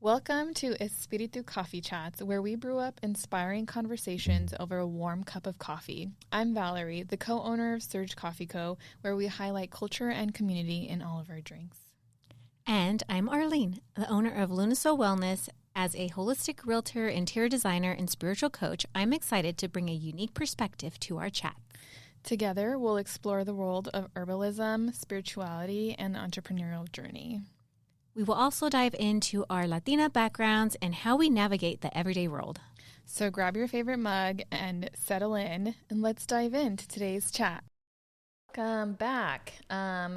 Welcome to Espiritu Coffee Chats, where we brew up inspiring conversations over a warm cup of coffee. I'm Valerie, the co-owner of Surge Coffee Co., where we highlight culture and community in all of our drinks. And I'm Arlene, the owner of Lunasoul Wellness. As a holistic realtor, interior designer, and spiritual coach, I'm excited to bring a unique perspective to our chat. Together, we'll explore the world of herbalism, spirituality, and the entrepreneurial journey. We will also dive into our Latina backgrounds and how we navigate the everyday world. So grab your favorite mug and settle in, and let's dive into today's chat. Welcome back.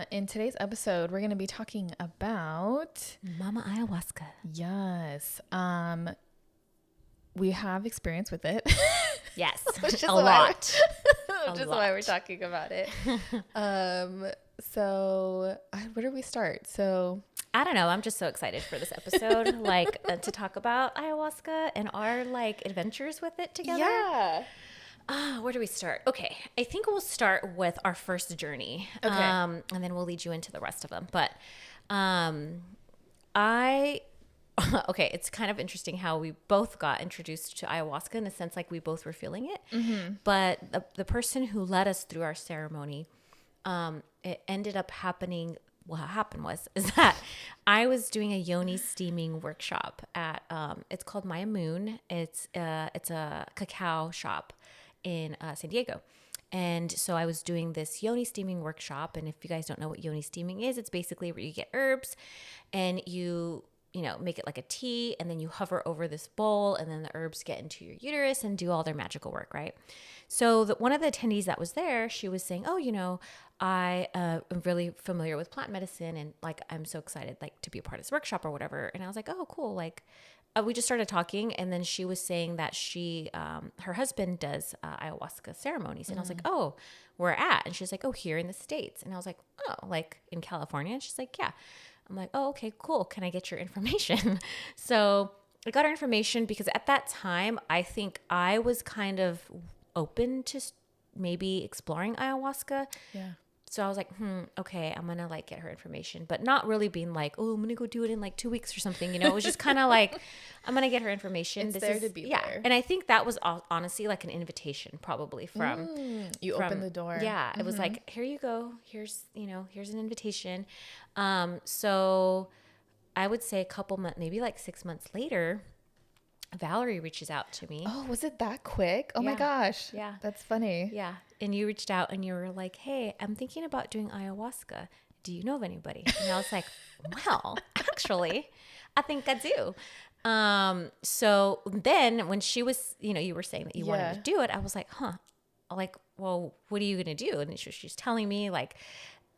In today's episode, we're going to be talking about Mama Ayahuasca. Yes. We have experience with it. Yes, Which is a lot. Which is why we're talking about it. So where do we start? So I don't know. I'm just so excited for this episode, to talk about ayahuasca and our adventures with it together. Yeah. Where do we start? Okay, I think we'll start with our first journey. Okay. And then we'll lead you into the rest of them. But okay, it's kind of interesting how we both got introduced to ayahuasca in a sense we both were feeling it. Mm-hmm. But the person who led us through our ceremony, it ended up happening. What happened is that I was doing a yoni steaming workshop at it's called Maya Moon. It's a cacao shop in San Diego. And so I was doing this yoni steaming workshop. And if you guys don't know what yoni steaming is, it's basically where you get herbs and you make it like a tea, and then you hover over this bowl, and then the herbs get into your uterus and do all their magical work, right? So one of the attendees that was there, she was saying, I am really familiar with plant medicine, and I'm so excited to be a part of this workshop or whatever. And I was like, oh, cool. We just started talking, and then she was saying that she, her husband does ayahuasca ceremonies. And I was like, oh, where at? And she's like, oh, here in the States. And I was like, oh, in California? And she's like, yeah. I'm like, oh, okay, cool. Can I get your information? So I got her information because at that time, I think I was kind of open to maybe exploring ayahuasca. Yeah. So I was like, okay, I'm going to get her information, but not really being oh, I'm going to go do it in 2 weeks or something. It was just kind of I'm going to get her information. It's there to be there. And I think that was honestly an invitation probably from. You opened the door. Yeah. It was here you go. Here's an invitation. So I would say a couple months, maybe 6 months later, Valerie reaches out to me. Oh, was it that quick? Oh my gosh. Yeah. That's funny. Yeah. And you reached out and you were like, hey, I'm thinking about doing ayahuasca. Do you know of anybody? And I was like, well, actually, I think I do. So then when she was, you were saying that you wanted to do it, I was like, well, what are you going to do? And she's telling me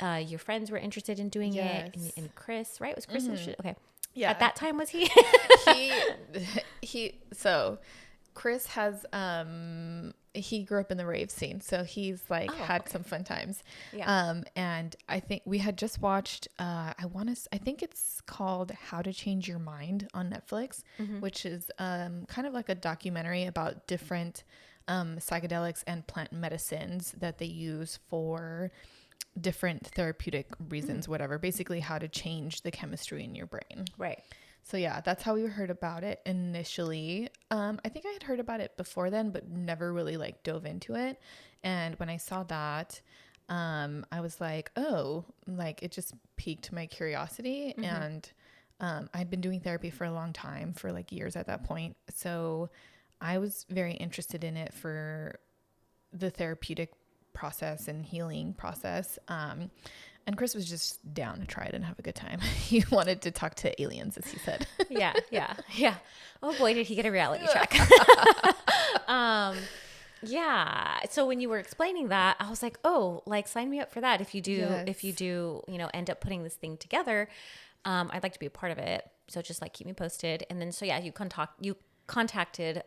your friends were interested in doing it. And Chris, right? Was Chris interested? Okay. Yeah. At that time, was he? So Chris has, he grew up in the rave scene. So he's had some fun times. Yeah. And I think we had just watched, I think it's called How to Change Your Mind on Netflix, which is, kind of a documentary about different, psychedelics and plant medicines that they use for different therapeutic reasons, whatever, basically how to change the chemistry in your brain. Right. So yeah, that's how we heard about it initially. I think I had heard about it before then, but never really dove into it. And when I saw that, I was like, oh, it just piqued my curiosity. And I'd been doing therapy for a long time, for years at that point. So I was very interested in it for the therapeutic process and healing process. And Chris was just down to try it and have a good time. He wanted to talk to aliens, as he said. Yeah. Oh boy, did he get a reality check. Yeah. So when you were explaining that, I was like, oh, sign me up for that. If you do, end up putting this thing together, I'd like to be a part of it. So just keep me posted. And then, so yeah, you contacted,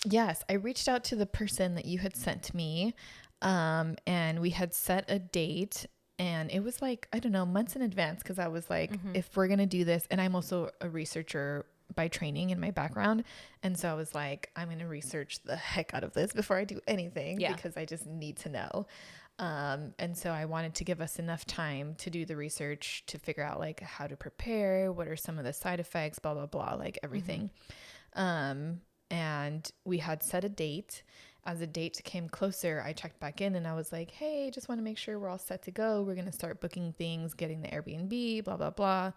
Yes. I reached out to the person that you had sent me. And we had set a date, and it was I don't know, months in advance. Cause I was if we're going to do this, and I'm also a researcher by training in my background. And so I was I'm going to research the heck out of this before I do anything, because I just need to know. And so I wanted to give us enough time to do the research to figure out like how to prepare, what are some of the side effects, blah, blah, blah, like everything. And we had set a date. As the date came closer, I checked back in and I was like, hey, just want to make sure we're all set to go. We're going to start booking things, getting the Airbnb, blah, blah, blah.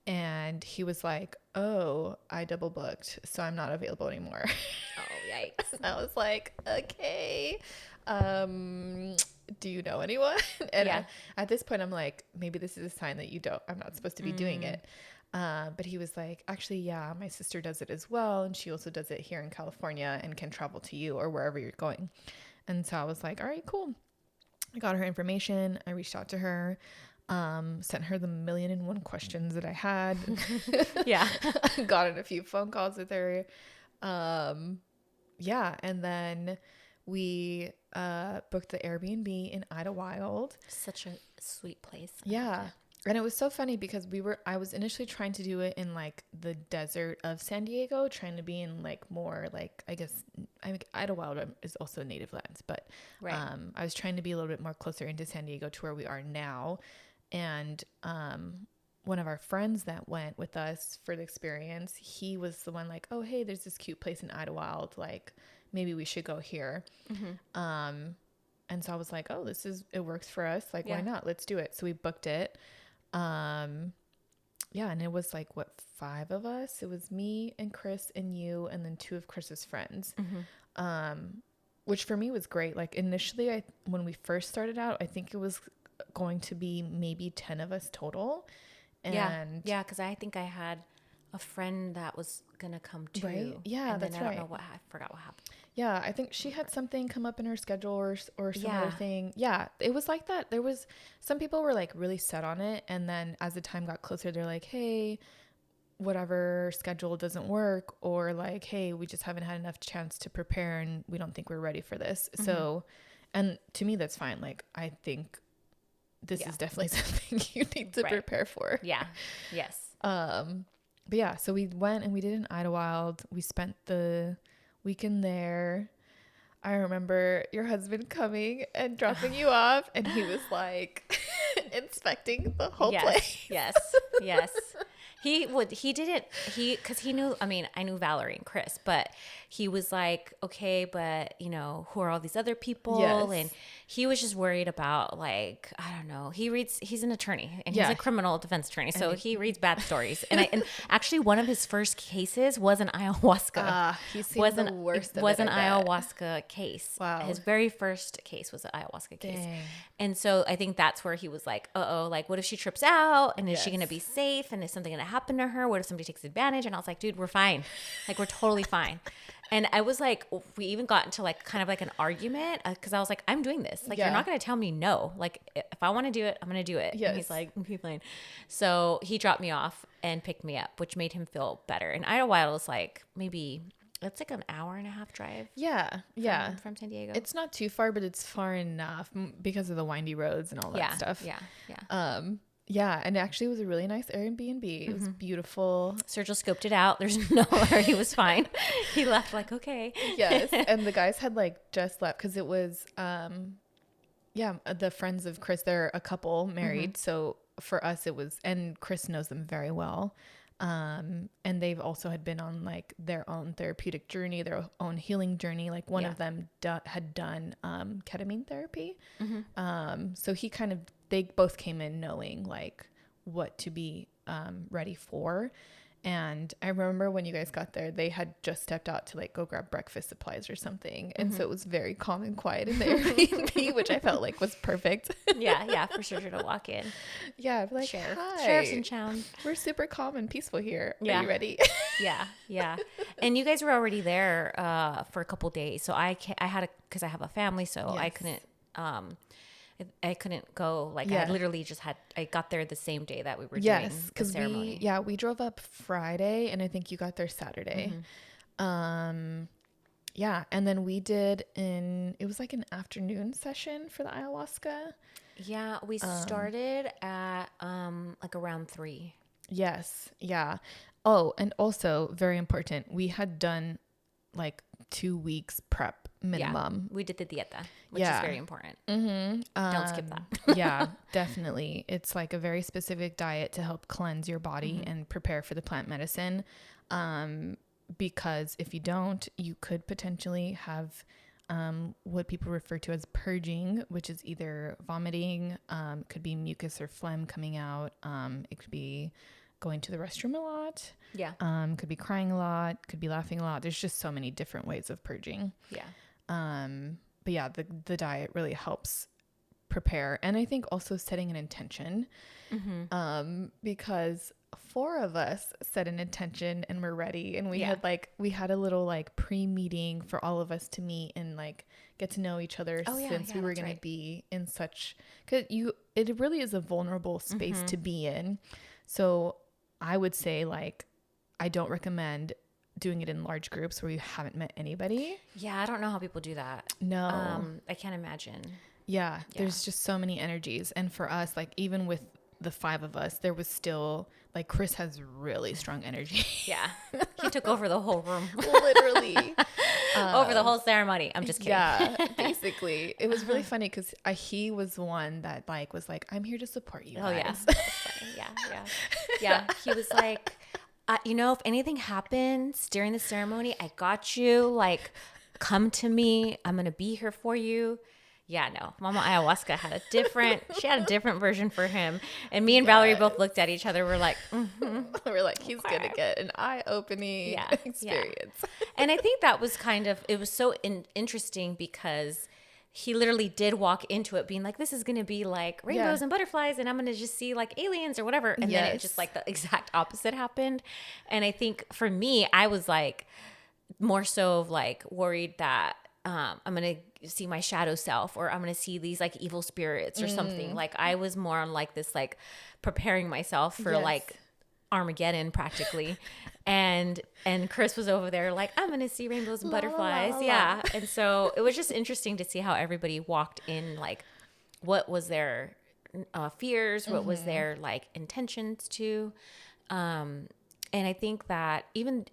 And he was like, oh, I double booked, so I'm not available anymore. Oh, yikes. And I was like, okay, do you know anyone? And Yeah. at this point, I'm like, maybe this is a sign that I'm not supposed to be doing it. But he was like, actually, yeah, my sister does it as well. And she also does it here in California and can travel to you or wherever you're going. And so I was like, all right, cool. I got her information. I reached out to her, sent her the 1,000,001 questions that I had. Yeah. Got in a few phone calls with her. Yeah. And then we booked the Airbnb in Idlewild. Such a sweet place. Yeah. And it was so funny because I was initially trying to do it in like the desert of San Diego, trying to be in like more like, I guess, Idlewild is also native lands, but Right. I was trying to be a little bit more closer into San Diego to where we are now. And one of our friends that went with us for the experience, he was the one like, oh, hey, there's this cute place in Idlewild. Like, maybe we should go here. And so I was like, oh, it works for us. Like, why not? Let's do it. So we booked it. Yeah. And it was like, 5 of us? It was me and Chris and you, and then 2 of Chris's friends. Which for me was great. Like initially when we first started out, I think it was going to be maybe 10 of us total. And yeah. Cause I think I had a friend that was going to come too. Right? Yeah, and that's then I right. don't know I forgot what happened. Yeah, I think she had something come up in her schedule or some other thing. Yeah, it was like that. There was some people were like really set on it. And then as the time got closer, they're like, hey, whatever schedule doesn't work, or like, hey, we just haven't had enough chance to prepare and we don't think we're ready for this. So, and to me, that's fine. Like, I think this is definitely something you need to prepare for. Yeah. Yes. But yeah, so we went and we did in Idlewild. We spent the weekend there. I remember your husband coming and dropping you off, and he was like inspecting the whole place. Yes. Because he knew, I mean, I knew Valerie and Chris, but he was like, okay, but you know, who are all these other people? Yes. And he was just worried about like, I don't know, he's an attorney and he's a criminal defense attorney. So he reads bad stories. And actually one of his first cases was an ayahuasca. He's seen the worst of it, an I bet. ayahuasca case. Wow. His very first case was an ayahuasca case. Dang. And so I think that's where he was like, uh-oh, like what if she trips out and is she Yes. going to be safe? And is something going to happen to her? What if somebody takes advantage? And I was like, dude, we're fine. Like, we're totally fine. And I was like, we even got into like kind of like an argument because I was like, I'm doing this. Like, you're not going to tell me no. Like, if I want to do it, I'm going to do it. Yes. And he's like, okay, fine. So he dropped me off and picked me up, which made him feel better. And Idlewild is like it's like an hour and a half drive. Yeah. From San Diego. It's not too far, but it's far enough because of the windy roads and all that stuff. Yeah. Yeah, and actually it was a really nice Airbnb. It was beautiful. Sergio scoped it out. There's no worry. He was fine. He left like, okay. Yes, and the guys had like just left because it was, the friends of Chris, they're a couple married. So for us it was, and Chris knows them very well. And they've also had been on like their own therapeutic journey, their own healing journey. Like one of them had done ketamine therapy. So they both came in knowing like what to be ready for. And I remember when you guys got there, they had just stepped out to like go grab breakfast supplies or something. And so it was very calm and quiet in the Airbnb, which I felt like was perfect. Yeah, for sure to walk in. Yeah, I'd be like, hi. Sheriff's in town. We're super calm and peaceful here. Yeah. Are you ready? Yeah. And you guys were already there for a couple days. So because I have a family, so I couldn't go. Like I literally I got there the same day that we were doing the ceremony. We drove up Friday and I think you got there Saturday. And then we did it was like an afternoon session for the ayahuasca. Yeah, we started at like around 3. Yes. Yeah. Oh, and also very important, we had done like 2 weeks prep minimum. We did the dieta, which is very important. Don't skip that. Yeah, definitely. It's like a very specific diet to help cleanse your body and prepare for the plant medicine. Because if you don't, you could potentially have what people refer to as purging, which is either vomiting, could be mucus or phlegm coming out. It could be going to the restroom a lot. Yeah. Could be crying a lot, could be laughing a lot. There's just so many different ways of purging. Yeah. But yeah, the diet really helps prepare. And I think also setting an intention, because 4 of us set an intention and we're ready. And we had a little like pre-meeting for all of us to meet and like get to know each other, since we were going to be in such, it really is a vulnerable space to be in. So I would say like, I don't recommend doing it in large groups where you haven't met anybody. Yeah. I don't know how people do that. No. I can't imagine. Yeah. There's just so many energies. And for us, like even with the 5 of us, there was still like, Chris has really strong energy. Yeah. He took over the whole room. Literally. Over the whole ceremony. I'm just kidding. Yeah, basically. It was really funny because he was the one that like was like, I'm here to support you guys. Yeah. That's funny. Yeah. He was like, if anything happens during the ceremony, I got you. Like, come to me. I'm going to be here for you. Yeah, no. Mama Ayahuasca had a different version for him. And me and Valerie both looked at each other. We're like, we're like, he's going to get an eye-opening experience. Yeah. And I think that was it was so interesting because he literally did walk into it being like, this is going to be like rainbows and butterflies and I'm going to just see like aliens or whatever. And then it just like the exact opposite happened. And I think for me, I was like more so of like worried that I'm going to see my shadow self or I'm going to see these like evil spirits or something. Like I was more on like this, like preparing myself for like Armageddon practically. And Chris was over there like, I'm going to see rainbows and butterflies. Yeah. And so it was just interesting to see how everybody walked in, like what was their fears, what was their like intentions to. And I think that even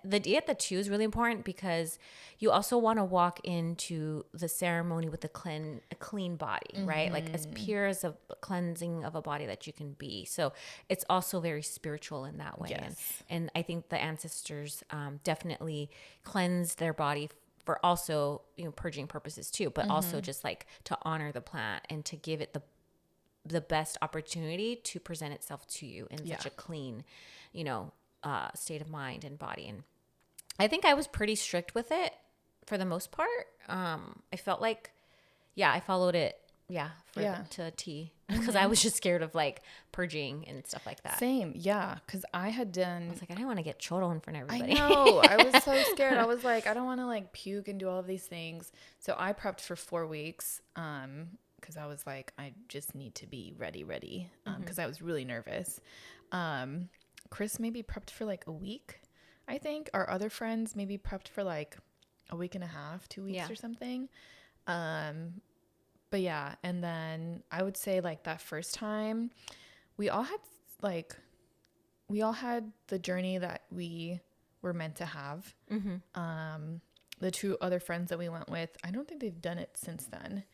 the dieta too is really important because you also want to walk into the ceremony with a clean body, right? Like as pure as a cleansing of a body that you can be. So it's also very spiritual in that way. Yes. And I think the ancestors definitely cleansed their body for also, purging purposes too, but also just like to honor the plant and to give it the best opportunity to present itself to you in such a clean, state of mind and body. And I think I was pretty strict with it for the most part. I felt like, I followed it. To a T because I was just scared of like purging and stuff like that. Same. Yeah. Cause I was like, I didn't want to get choro in front of everybody. I know. I was so scared. I was like, I don't want to like puke and do all of these things. So I prepped for 4 weeks. Cause I was like, I just need to be ready. Cause I was really nervous. Chris maybe prepped for like a week, I think. Our other friends maybe prepped for like a week and a half, 2 weeks or something. But yeah, and then I would say like that first time, we all had the journey that we were meant to have. The 2 other friends that we went with, I don't think they've done it since then.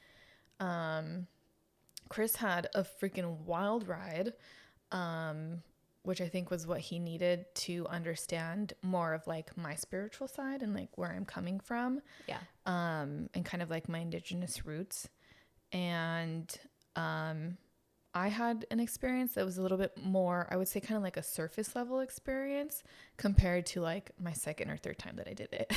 Chris had a freaking wild ride, which I think was what he needed to understand more of like my spiritual side and like where I'm coming from. Yeah. And kind of like my indigenous roots. And I had an experience that was a little bit more, I would say kind of like a surface level experience compared to like my second or third time that I did it.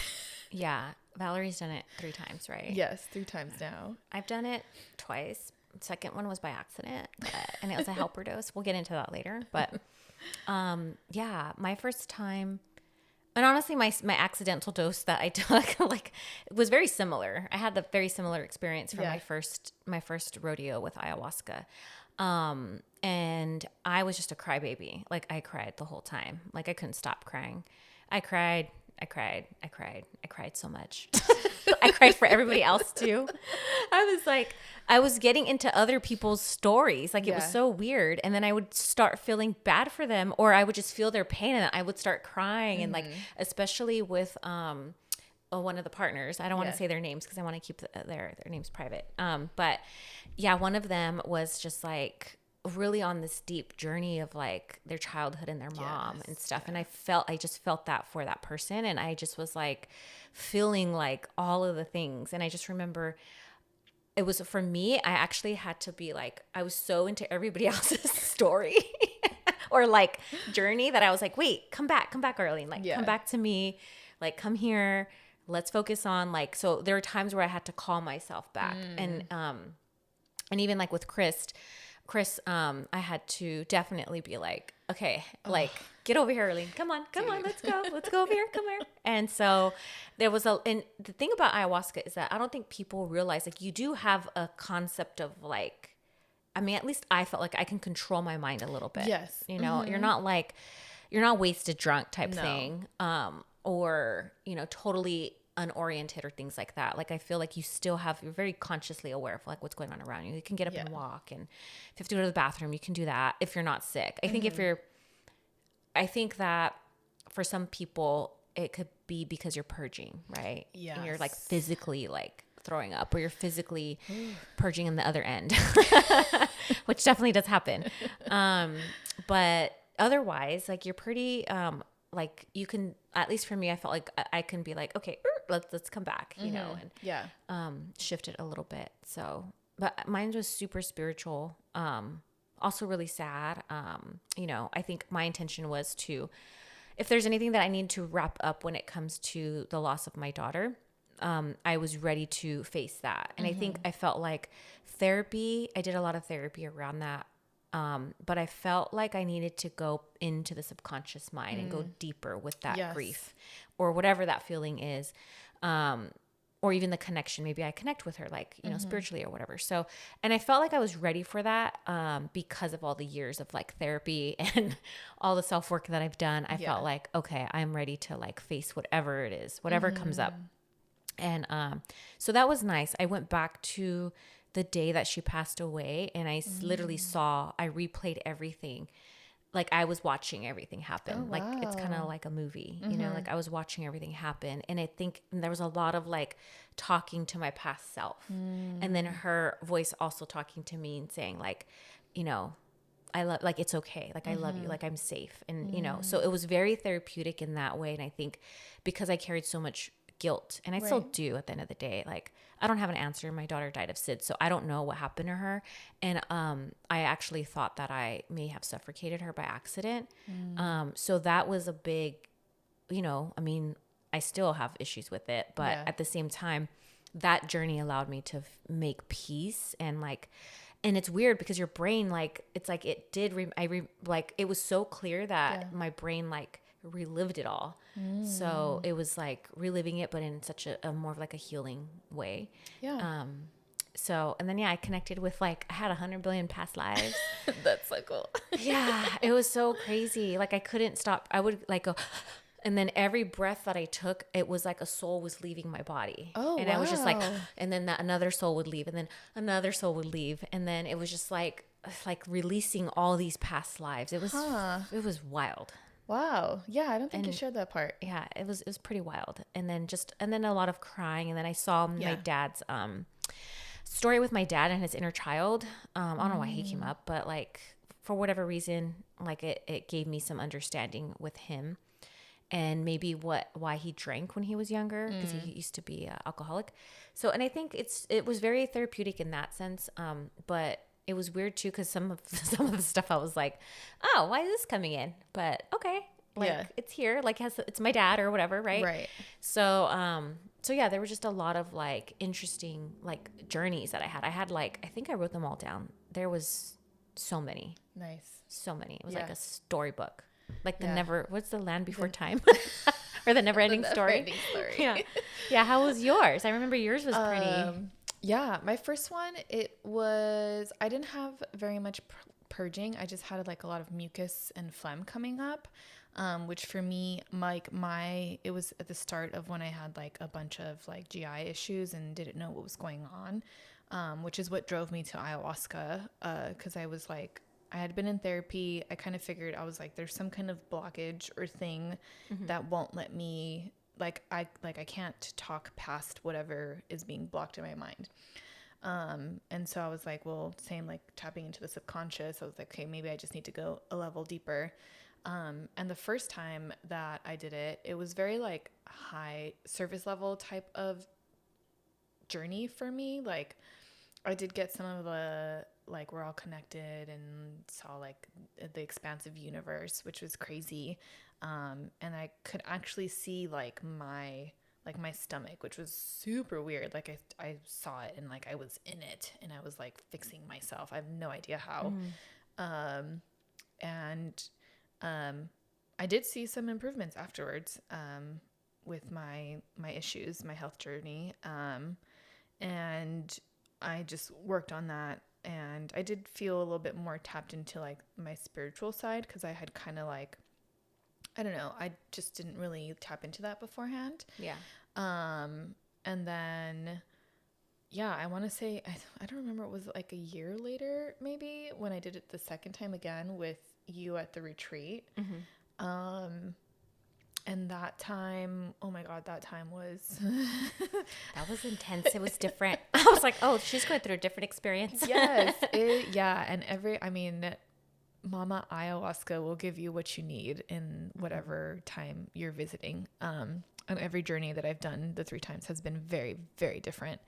Yeah. Valerie's done it 3 times, right? Yes, 3 times now. I've done it twice. Second one was by accident, and it was a helper dose. We'll get into that later. But my first time, and honestly, my accidental dose that I took like was very similar. I had the very similar experience from my first rodeo with ayahuasca. And I was just a crybaby. Like I cried the whole time. Like I couldn't stop crying. I cried so much. I cried for everybody else too. I was getting into other people's stories. Like it was so weird. And then I would start feeling bad for them, or I would just feel their pain and I would start crying. And like, especially with, one of the partners. I don't want to say their names because I want to keep their names private. But yeah, one of them was just like really on this deep journey of like their childhood and their mom and stuff. And I just felt that for that person. And I just was like feeling like all of the things. And I just remember it was, for me, I actually had to be like, I was so into everybody else's story or like journey that I was like, wait, come back, Arlene, like come back to me, like come here, let's focus on like, so there were times where I had to call myself back. And even like with Chris, I had to definitely be like, okay, like get over here, Arlene. Come on, let's go over here, come here. And so there was and the thing about ayahuasca is that I don't think people realize, like, you do have a concept of like, I mean, at least I felt like I can control my mind a little bit. Yes. You know, you're not wasted drunk type thing. Or, you know, totally unoriented or things like that. Like, I feel like you're very consciously aware of like what's going on around you. You can get up and walk, and if you have to go to the bathroom, you can do that if you're not sick. I think that for some people it could be because you're purging, right? Yeah. And you're like physically like throwing up, or you're physically purging in the other end, which definitely does happen. But otherwise, like, you're pretty, like, you can, at least for me, I felt like I can be like, okay, let's come back, you know, and shift it a little bit. So, but mine was super spiritual. Also really sad. You know, I think my intention was to, if there's anything that I need to wrap up when it comes to the loss of my daughter, I was ready to face that. And I think I felt like I did a lot of therapy around that. But I felt like I needed to go into the subconscious mind and go deeper with that grief or whatever that feeling is. Or even the connection. Maybe I connect with her, like, you know, spiritually or whatever. So, and I felt like I was ready for that, because of all the years of like therapy and all the self-work that I've done. I felt like, okay, I'm ready to like face whatever it is, whatever comes up. And, so that was nice. I went back to the day that she passed away, and I literally I replayed everything. Like, I was watching everything happen. Like, it's kind of like a movie, you know, like I was watching everything happen. And I think there was a lot of like talking to my past self, and then her voice also talking to me and saying like, you know, I love, like, it's okay. Like, I love you. Like, I'm safe. And, you know, so it was very therapeutic in that way. And I think because I carried so much guilt, and I still do at the end of the day, like, I don't have an answer. My daughter died of SIDS, so I don't know what happened to her. And I actually thought that I may have suffocated her by accident. So that was a big, you know, I mean, I still have issues with it, but at the same time, that journey allowed me to make peace. And like, and it's weird because your brain, like, it's like it did, like, it was so clear that my brain like relived it all. So it was like reliving it, but in such a more of like a healing way. So, and then I connected with, like, I had 100 billion past lives. That's so cool. It was so crazy. Like, I couldn't stop. I would like go, and then every breath that I took, it was like a soul was leaving my body. And I was just like, and then another soul would leave, and then another soul would leave, and then it was just like releasing all these past lives. It was wild. Wow. Yeah, I don't think you shared that part. Yeah, it was pretty wild. And then a lot of crying. And then I saw my dad's story with my dad and his inner child. I don't know why he came up, but like, for whatever reason, like it gave me some understanding with him, and maybe why he drank when he was younger, because he used to be an alcoholic. So, and I think it was very therapeutic in that sense. But it was weird too, because some of the stuff I was like, oh, why is this coming in? But okay, like it's here, like it's my dad or whatever, right? Right. So so yeah, there were just a lot of like interesting like journeys that I had. I had like, I think I wrote them all down. There was so many. Nice. So many. It was like a storybook. Like what's the Land Before Time? Or the Never-Ending Story. Yeah. Yeah. How was yours? I remember yours was pretty. Yeah, my first one, I didn't have very much purging. I just had like a lot of mucus and phlegm coming up, which for me, it was at the start of when I had like a bunch of like GI issues and didn't know what was going on, which is what drove me to ayahuasca, because I was like, I had been in therapy. I kind of figured, I was like, there's some kind of blockage or thing that won't let me I can't talk past whatever is being blocked in my mind. And so I was like, well, same, like tapping into the subconscious. I was like, okay, maybe I just need to go a level deeper. And the first time that I did it, it was very like high surface level type of journey for me. Like I did get some of the, like, we're all connected, and saw like the expansive universe, which was crazy. And I could actually see like my stomach, which was super weird. Like I saw it, and like I was in it, and I was like fixing myself. I have no idea how. And I did see some improvements afterwards, with my issues, my health journey. And I just worked on that, and I did feel a little bit more tapped into like my spiritual side, because I had kind of like, I don't know, I just didn't really tap into that beforehand. Yeah. And then, yeah, I want to say, I don't remember, it was like a year later, maybe, when I did it the second time again with you at the retreat. And that time, oh my God, that time was... That was intense. It was different. I was like, oh, she's going through a different experience. Yes. Yeah. And I mean, Mama Ayahuasca will give you what you need in whatever time you're visiting. And every journey that I've done the 3 times has been very, very different.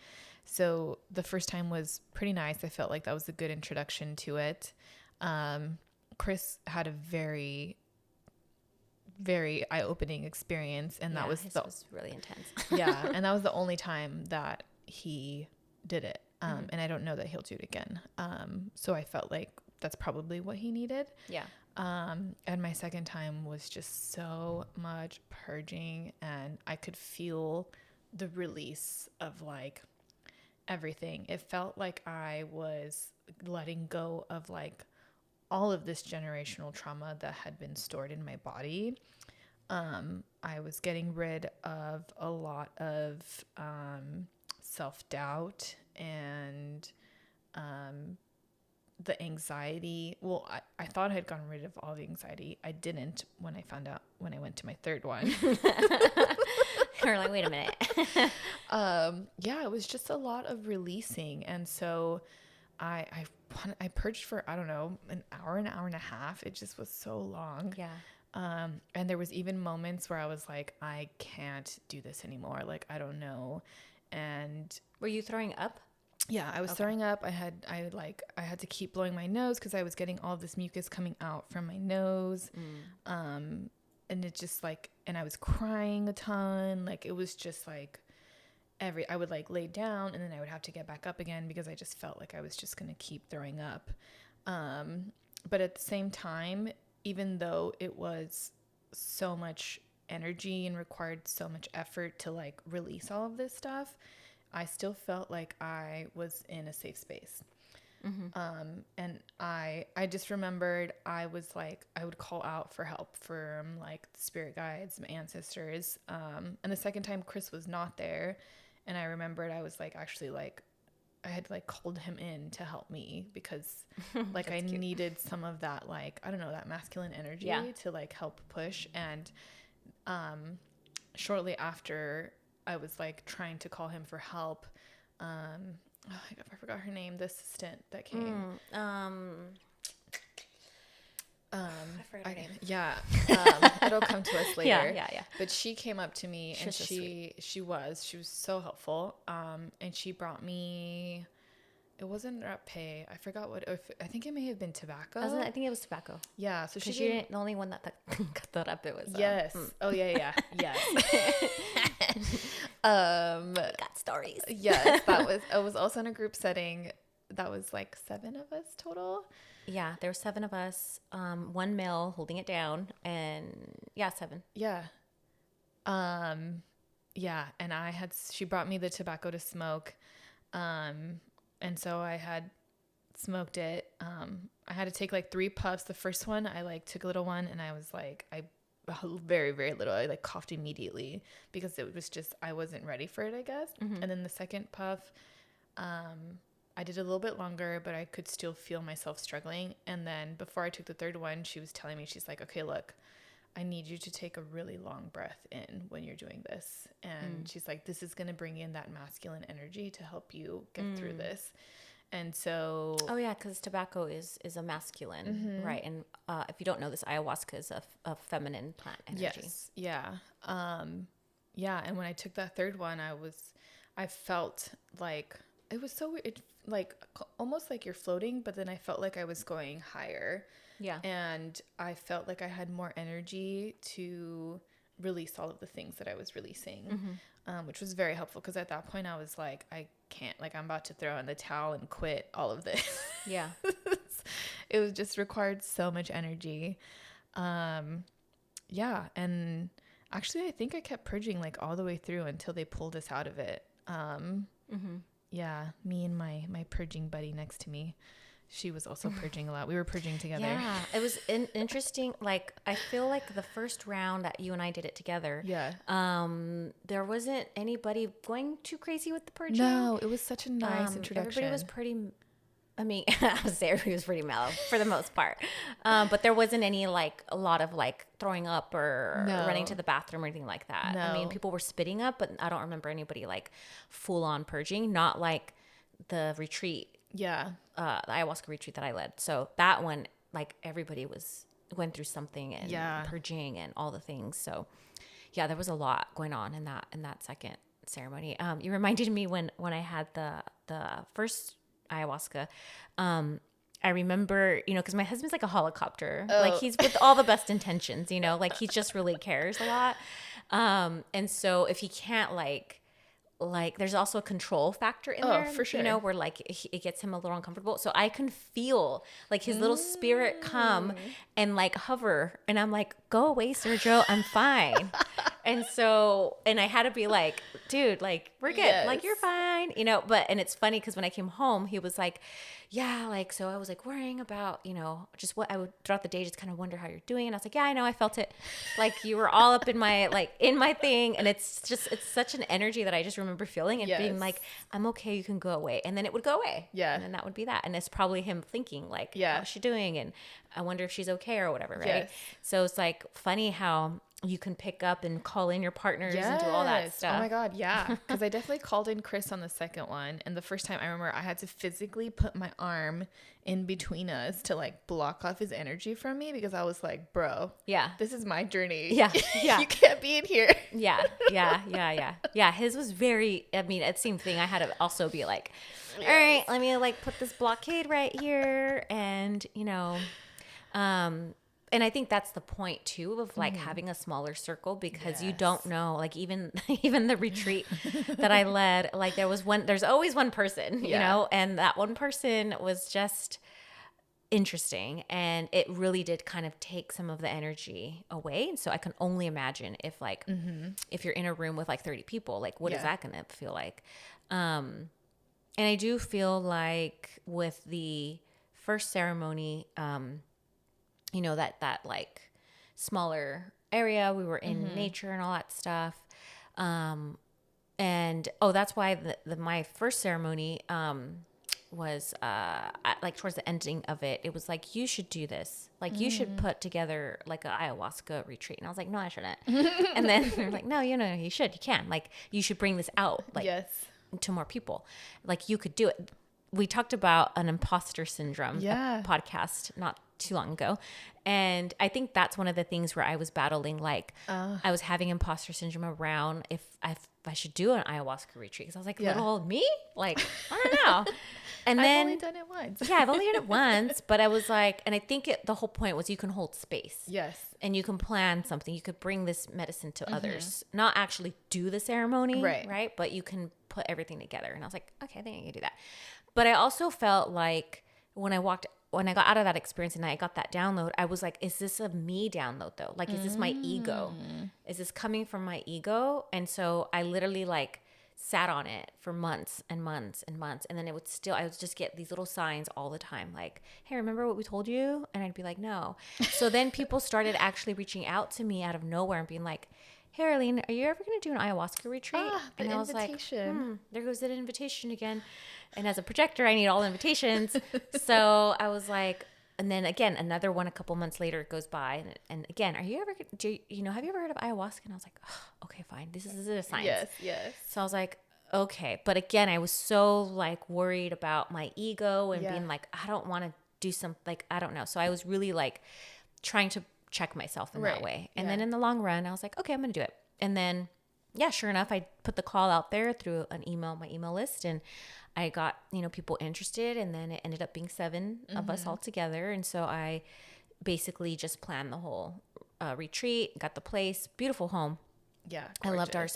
So the first time was pretty nice. I felt like that was a good introduction to it. Chris had a very, very eye-opening experience, and that was was really intense. yeah, and that was the only time that he did it. And I don't know that he'll do it again. So I felt like that's probably what he needed. Yeah. And my second time was just so much purging, and I could feel the release of like everything. It felt like I was letting go of like all of this generational trauma that had been stored in my body. I was getting rid of a lot of self-doubt and the anxiety. Well, I thought I had gotten rid of all the anxiety. I didn't when I found out when I went to my third one. You're like, wait a minute. Yeah, it was just a lot of releasing. And so I purged for, I don't know, an hour and a half. It just was so long. Yeah. And there was even moments where I was like, I can't do this anymore. Like, I don't know. And Were you throwing up? yeah, I was throwing up. I had to keep blowing my nose because I was getting all this mucus coming out from my nose. And it just like, and I was crying a ton. Like, it was just like I would like lay down, and then I would have to get back up again because I just felt like I was just going to keep throwing up. But at the same time, even though it was so much energy and required so much effort to like release all of this stuff, I still felt like I was in a safe space. And I just remembered I was like, I would call out for help from like the spirit guides, my ancestors. And the second time Chris was not there, and I remembered I was like, actually like, I had like called him in to help me because like I needed some of that, like, I don't know, that masculine energy to like help push. And shortly after I was like trying to call him for help, I forgot her name, the assistant that came. I forgot her name. Yeah. It'll come to us later. Yeah. But she came up to me, and she was so helpful. And she brought me, it wasn't rapé. I forgot I think it may have been tobacco. I think it was tobacco. Yeah. So she didn't, the only one that got that up, it was. Yes. Oh yeah. Yes. Got stories. Yes. It was also in a group setting. That was like 7 of us total. Yeah, there were 7 of us, 1 male holding it down, and 7. Yeah. Yeah, and she brought me the tobacco to smoke. And so I had smoked it. I had to take like 3 puffs. The first one, I like took a little one, and I was like, very, very little. I like coughed immediately because it was just, I wasn't ready for it, I guess. And then the second puff, I did a little bit longer, but I could still feel myself struggling. And then before I took the third one, she was telling me, she's like, okay, look, I need you to take a really long breath in when you're doing this. And she's like, this is going to bring in that masculine energy to help you get through this. And so, oh yeah, because tobacco is a masculine, right? And if you don't know this, ayahuasca is a feminine plant energy. yes, yeah, yeah. And when I took that third one, I felt like it was so weird, like almost like you're floating, but then I felt like I was going higher. Yeah. And I felt like I had more energy to release all of the things that I was releasing, which was very helpful, because at that point I was like, I can't, like, I'm about to throw in the towel and quit all of this. Yeah. It was just required so much energy. Yeah. And actually, I think I kept purging like all the way through until they pulled us out of it. Yeah. Me and my purging buddy next to me. She was also purging a lot. We were purging together. Yeah, it was interesting. Like, I feel like the first round that you and I did it together. Yeah. There wasn't anybody going too crazy with the purging. No, it was such a nice introduction. Everybody was pretty. I mean, I would say everybody was pretty mellow for the most part. But there wasn't any like a lot of like throwing up or running to the bathroom or anything like that. No. I mean, people were spitting up, but I don't remember anybody like full on purging. Not like the retreat. Yeah. The ayahuasca retreat that I led. So that one, like, everybody went through something and purging and all the things. So yeah, there was a lot going on in that second ceremony. You reminded me when I had the first ayahuasca, I remember, you know, because my husband's like a helicopter. Like, he's with all the best intentions, you know, like he just really cares a lot. And so if he can't like there's also a control factor in there, for sure. You know, where like it gets him a little uncomfortable. So I can feel like his little spirit come and like hover, and I'm like, go away, Sergio, I'm fine. And I had to be like, dude, like, we're good. Yes. Like, you're fine, you know, and it's funny because when I came home, he was like, yeah, like, so I was like worrying about, you know, just what I would throughout the day, just kind of wonder how you're doing. And I was like, yeah, I know, I felt it. Like, you were all up in my thing. And it's such an energy that I just remember feeling and being like, I'm okay, you can go away. And then it would go away. Yeah. And then that would be that. And it's probably him thinking like, how's she doing? And I wonder if she's okay or whatever. Right. Yes. So it's like funny how you can pick up and call in your partners and do all that stuff. Oh my God. Yeah. Because I definitely called in Chris on the second one. And the first time I remember I had to physically put my arm in between us to like block off his energy from me, because I was like, bro, this is my journey. Yeah. You can't be in here. Yeah. His was very, I mean, it same thing. I had to also be like, all right, let me like put this blockade right here. And, you know, and I think that's the point too of like having a smaller circle, because you don't know, like even the retreat that I led, like there's always one person, you know, and that one person was just interesting, and it really did kind of take some of the energy away. And so I can only imagine if like if you're in a room with like 30 people, like what is that going to feel like? And I do feel like with the first ceremony, you know, that like smaller area, we were in nature and all that stuff. And that's why my first ceremony was like towards the ending of it, it was like, you should do this. Like you should put together like a ayahuasca retreat. And I was like, no, I shouldn't. And then they're like, no, you know, you can. Like, you should bring this out like to more people. Like, you could do it. We talked about an imposter syndrome podcast not too long ago. And I think that's one of the things where I was battling, like I was having imposter syndrome around if I should do an ayahuasca retreat. Cause I was like, little old me? Like, I don't know. And then I've only done it once. I've only done it once, but I was like, and I think the whole point was you can hold space. Yes. And you can plan something. You could bring this medicine to others, not actually do the ceremony. Right. But you can put everything together. And I was like, okay, I think I can do that. But I also felt like when I got out of that experience and I got that download, I was like, is this a me download though? Like, is this my ego? Is this coming from my ego? And so I literally like sat on it for months and months and months. And then I would just get these little signs all the time. Like, hey, remember what we told you? And I'd be like, no. So then people started actually reaching out to me out of nowhere and being like, hey, Arlene, are you ever going to do an ayahuasca retreat? And I was like, there goes that invitation again. And as a projector, I need all invitations. So I was like, And then again, another one a couple months later goes by. And again, have you ever heard of ayahuasca? And I was like, oh, okay, fine. This is a science. Yes, yes. So I was like, okay. But again, I was so like worried about my ego and being like, I don't want to do something, like, I don't know. So I was really like trying to check myself in that way. And then in the long run, I was like, okay, I'm going to do it. And then, yeah, sure enough, I put the call out there through my email list, and I got, people interested, and then it ended up being 7 of us all together. And so I basically just planned the whole retreat, got the place, beautiful home. Yeah, gorgeous. I loved our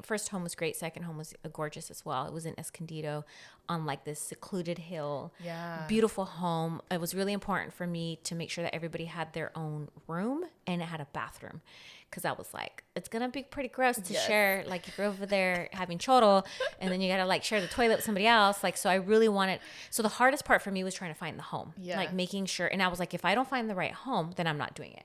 first home was great. Second home was gorgeous as well. It was in Escondido on like this secluded hill. Yeah. Beautiful home. It was really important for me to make sure that everybody had their own room, and it had a bathroom. Because I was like, it's going to be pretty gross to share. Like, you're over there having choro, and then you got to like share the toilet with somebody else. Like, so I really wanted, so the hardest part for me was trying to find the home. Yeah. Like making sure. And I was like, if I don't find the right home, then I'm not doing it.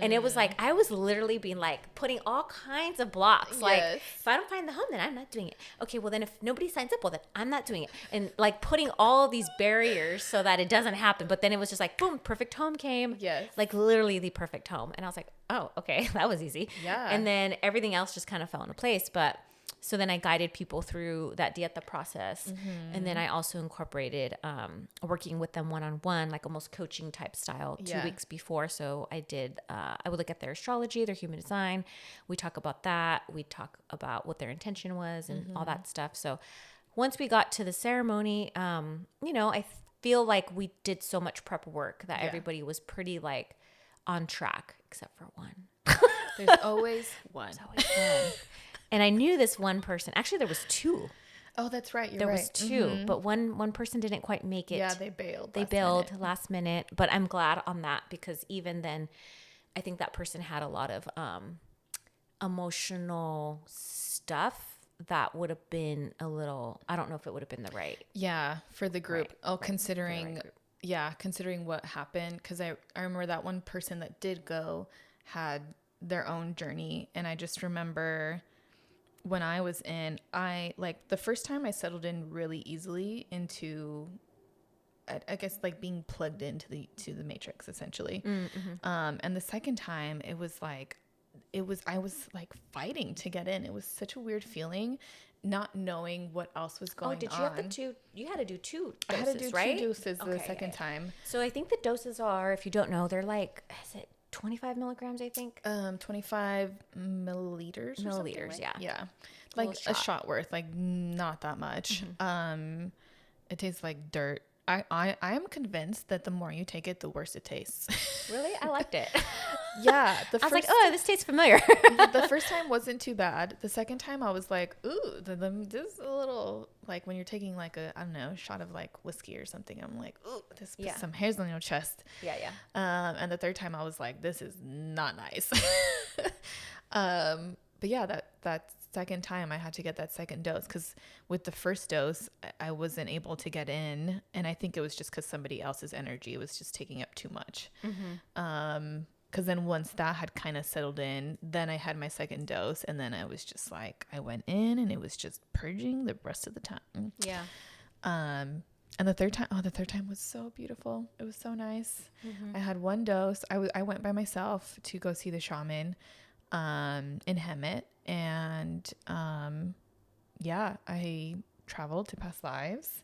And it was like, I was literally being like, putting all kinds of blocks. Like, if I don't find the home, then I'm not doing it. Okay, well then if nobody signs up, well then I'm not doing it. And like putting all these barriers so that it doesn't happen. But then it was just like, boom, perfect home came. Yes. Like literally the perfect home. And I was like, oh, okay, that was easy. Yeah. And then everything else just kind of fell into place. But so then I guided people through that dieta process. And then I also incorporated working with them one-on-one, like almost coaching type style 2 weeks before. So I did, I would look at their astrology, their human design. We talk about that. We talk about what their intention was and all that stuff. So once we got to the ceremony, I feel like we did so much prep work that everybody was pretty like on track, except for one. There's always one. There's always one. And I knew this one person. Actually, there was 2. Oh, that's right. There was 2, but one person didn't quite make it. Yeah, they bailed. They bailed last minute. But I'm glad on that, because even then, I think that person had a lot of emotional stuff that would have been a little, I don't know if it would have been the right. Yeah, for the group. Right, oh, considering, considering what happened. Because I remember that one person that did go had their own journey. And I just remember when I was in, the first time I settled in really easily into, I guess, like being plugged into the matrix essentially. And the second time I was like fighting to get in. It was such a weird feeling, not knowing what else was going on. Oh, did you have you had to do 2 doses, I had to do right? 2 doses the second time. So I think the doses are, if you don't know, they're like, is it 25 milligrams, I think? 25 milliliters. Milliliters, like? Yeah. Like a shot worth, like not that much. It tastes like dirt. I am convinced that the more you take it, the worse it tastes. Really? I liked it. Yeah. I was like, oh, this tastes familiar. The first time wasn't too bad. The second time I was like, ooh, this is a little, like when you're taking like a, I don't know, shot of like whiskey or something. I'm like, ooh, this puts some hairs on your chest. Yeah. And the third time I was like, this is not nice. But yeah, that second time I had to get that second dose, because with the first dose I wasn't able to get in, and I think it was just because somebody else's energy was just taking up too much. Because then once that had kind of settled in, then I had my second dose, and then I was just like, I went in and it was just purging the rest of the time. Yeah. And the third time was so beautiful. It was so nice. I had one dose. I went by myself to go see the shaman in Hemet. And I traveled to past lives.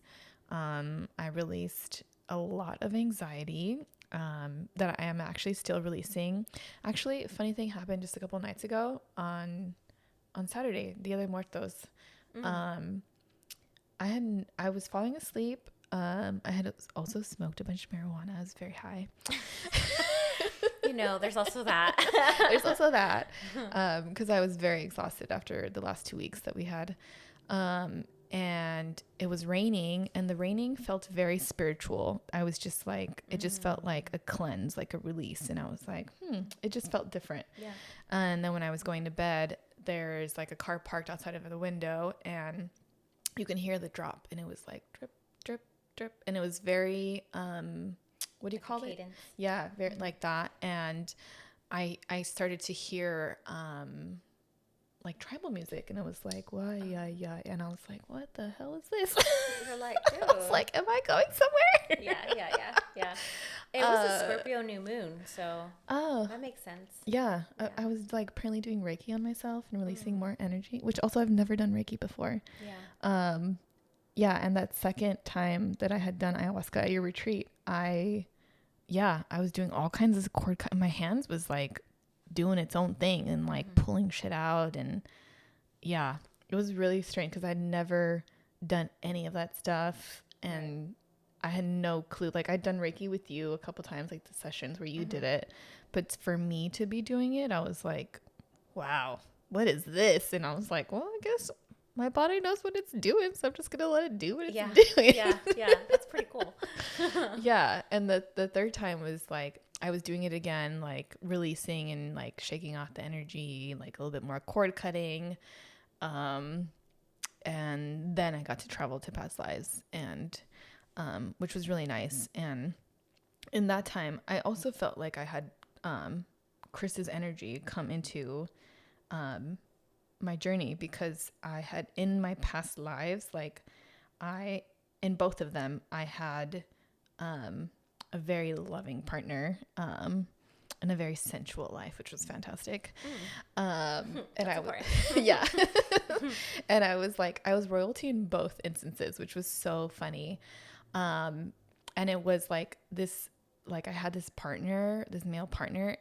I released a lot of anxiety that I am actually still releasing. Actually, a funny thing happened just a couple nights ago on Saturday, Dia de Muertos. I was falling asleep. I had also smoked a bunch of marijuana. I was very high. There's also that. There's also that. Because I was very exhausted after the last 2 weeks that we had. And it was raining, and the raining felt very spiritual. I was just like, it just felt like a cleanse, like a release. And I was like, it just felt different. Yeah. And then when I was going to bed, there's like a car parked outside of the window, and you can hear the drop, and it was like drip, drip, drip. And it was very, what do you call it? Yeah, very like that. And I started to hear like tribal music, and it was like, why, yeah, and I was like, what the hell is this? You're like, dude. I was like, am I going somewhere? Yeah. It was a Scorpio new moon, so that makes sense. Yeah, I was like apparently doing Reiki on myself and releasing more energy, which also I've never done Reiki before. Yeah, and that second time that I had done ayahuasca at your retreat, I was doing all kinds of cord cut. My hands was like doing its own thing and like pulling shit out, and yeah, it was really strange because I'd never done any of that stuff, and I had no clue. Like I'd done Reiki with you a couple times, like the sessions where you did it, but for me to be doing it, I was like, wow, what is this? And I was like, well, I guess my body knows what it's doing, so I'm just gonna let it do what it's doing. Yeah, that's pretty cool. Yeah, and the third time was like I was doing it again, like releasing and like shaking off the energy, like a little bit more cord cutting, and then I got to travel to past lives, and which was really nice. And in that time, I also felt like I had Chris's energy come into my journey, because I had in my past lives, like in both of them, I had a very loving partner and a very sensual life, which was fantastic. And I was, yeah. And I was like, I was royalty in both instances, which was so funny. And it was like this, like I had this partner, this male partner.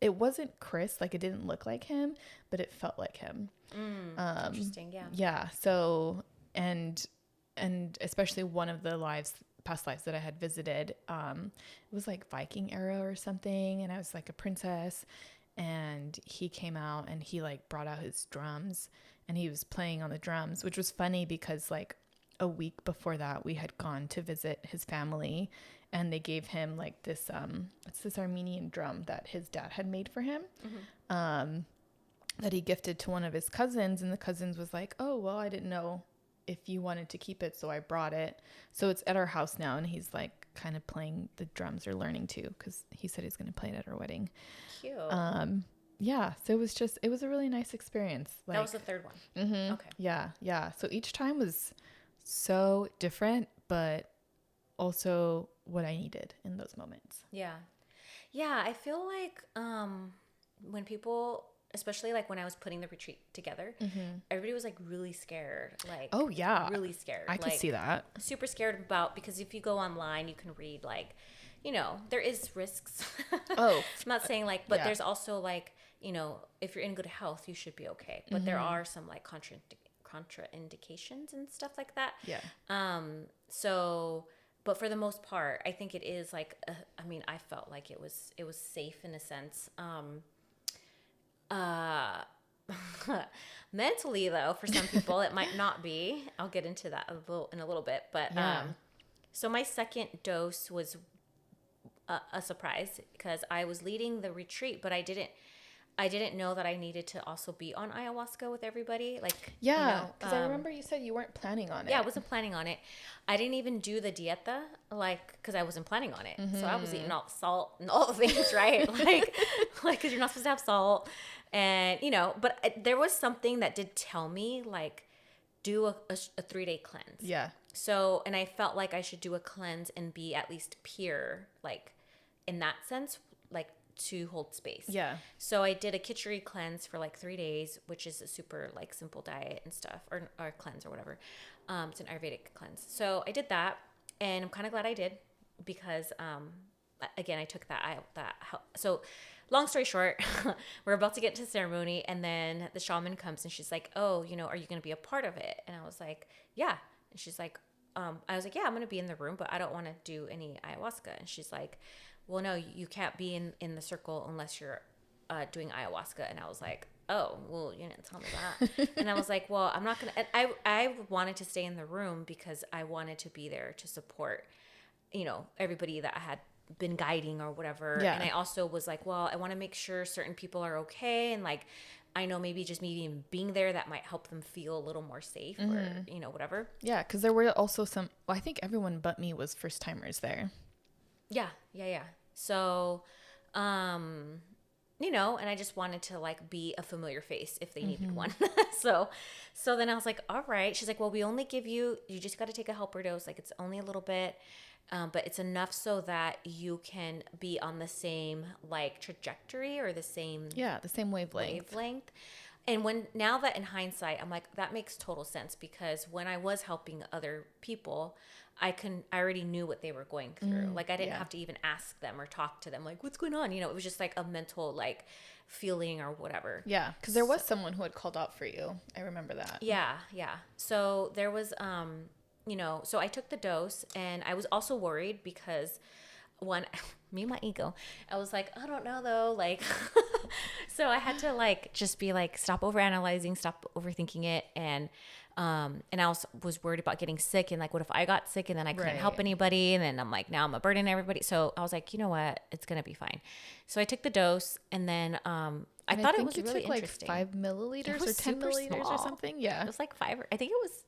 It wasn't Chris, like it didn't look like him, but it felt like him. Interesting. Yeah. Yeah. So, and especially one of the past lives that I had visited, it was like Viking era or something. And I was like a princess, and he came out and he like brought out his drums and he was playing on the drums, which was funny because like a week before that we had gone to visit his family, and they gave him like this it's this Armenian drum that his dad had made for him, that he gifted to one of his cousins, and the cousins was like, oh well, I didn't know if you wanted to keep it, so I brought it. So it's at our house now, and he's like kind of playing the drums, or learning to, because he said he's going to play it at our wedding. Cute. Yeah, so it was a really nice experience. Like, that was the third one. Okay. Yeah. So each time was so different, but also what I needed in those moments. Yeah. I feel like when people, especially like when I was putting the retreat together, everybody was like really scared. Like, oh yeah, really scared. I could see that. Super scared about, because if you go online, you can read like, you know, there is risks. Oh, I'm not saying like, but there's also like, you know, if you're in good health, you should be okay. But there are some like contraindications and stuff like that. Yeah. So, but for the most part, I think it is like, I mean, I felt like it was safe in a sense. Mentally though, for some people, it might not be. I'll get into that in a little bit. But, so my second dose was a surprise, because I was leading the retreat, but I didn't know that I needed to also be on ayahuasca with everybody. Like, yeah, because I remember you said you weren't planning on it. Yeah, I wasn't planning on it. I didn't even do the dieta, like, because I wasn't planning on it. So I was eating all the salt and all the things, right? like, because you're not supposed to have salt. And, you know, but there was something that did tell me, like, do a 3-day cleanse. Yeah. So, and I felt like I should do a cleanse and be at least pure, like, in that sense, like, to hold space. Yeah. So I did a khichdi cleanse for like 3 days, which is a super like simple diet and stuff, or cleanse or whatever. It's an Ayurvedic cleanse. So I did that, and I'm kind of glad I did, because again, I took that. So long story short, we're about to get to the ceremony, and then the shaman comes and she's like, oh, you know, are you going to be a part of it? And I was like, yeah. And she's like, I was like, yeah, I'm going to be in the room, but I don't want to do any ayahuasca. And she's like, well, no, you can't be in the circle unless you're doing ayahuasca. And I was like, oh, well, you didn't tell me that. And I was like, well, I'm not going to. And I wanted to stay in the room because I wanted to be there to support, you know, everybody that I had been guiding or whatever. Yeah. And I also was like, well, I want to make sure certain people are okay. And like, I know maybe just me even being there, that might help them feel a little more safe, or, you know, whatever. Yeah. Because there were also I think everyone but me was first timers there. Yeah. So, and I just wanted to like be a familiar face if they needed one. So then I was like, all right. She's like, well, we only give you just got to take a helper dose. Like it's only a little bit, but it's enough so that you can be on the same like trajectory or the same wavelength. And now that in hindsight, I'm like, that makes total sense, because when I was helping other people, I already knew what they were going through. Like I didn't have to even ask them or talk to them, like, what's going on? It was just like a mental like feeling or whatever. Yeah. Cause there was someone who had called out for you. I remember that. Yeah. Yeah. So there was, so I took the dose, and I was also worried because me and my ego, I was like, I don't know though. Like, so I had to like, just be like, stop overanalyzing, stop overthinking it. And I also was worried about getting sick, and like, what if I got sick and then I couldn't help anybody? And then I'm like, now I'm a burden to everybody. So I was like, you know what? It's going to be fine. So I took the dose, and then, I thought it was really interesting. Like 5 milliliters or 10 milliliters small. or something. Yeah. It was like 5, I think it was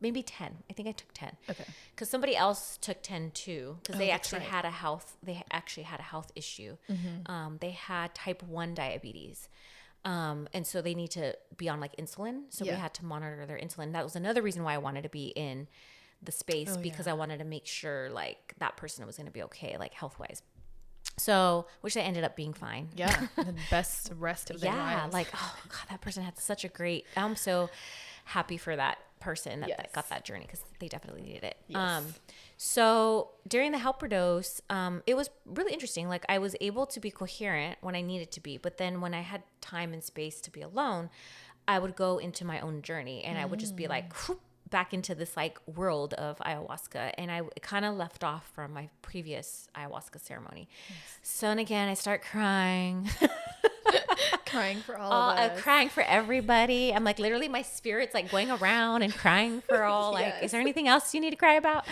maybe 10. I think I took 10. Okay. Because somebody else took 10 too, because they actually had a health issue. They had type 1 diabetes. And so they need to be on like insulin. So we had to monitor their insulin. That was another reason why I wanted to be in the space, because I wanted to make sure like that person was going to be okay, like health wise. So, which they ended up being fine. Yeah. The best rest of their lives. Yeah. Like, oh God, that person had such a great, I'm so happy for that person that got that journey, because they definitely needed it. Yes. So during the helper dose, it was really interesting. Like I was able to be coherent when I needed to be, but then when I had time and space to be alone, I would go into my own journey, and I would just be like whoop, back into this like world of ayahuasca. And I kind of left off from my previous ayahuasca ceremony. Yes. So and again, I start crying. Crying for all of us. Crying for everybody. I'm like, literally my spirit's like going around and crying for all, like, is there anything else you need to cry about?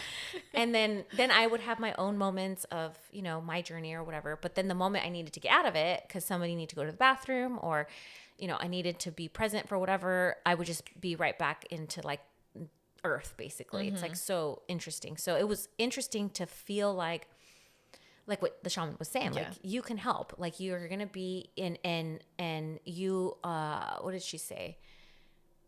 And then I would have my own moments of, my journey or whatever. But then the moment I needed to get out of it, because somebody needed to go to the bathroom, or, I needed to be present for whatever, I would just be right back into like earth, basically. It's like so interesting. So it was interesting to feel like what the shaman was saying, like you can help, like you're going to be in, and you, what did she say?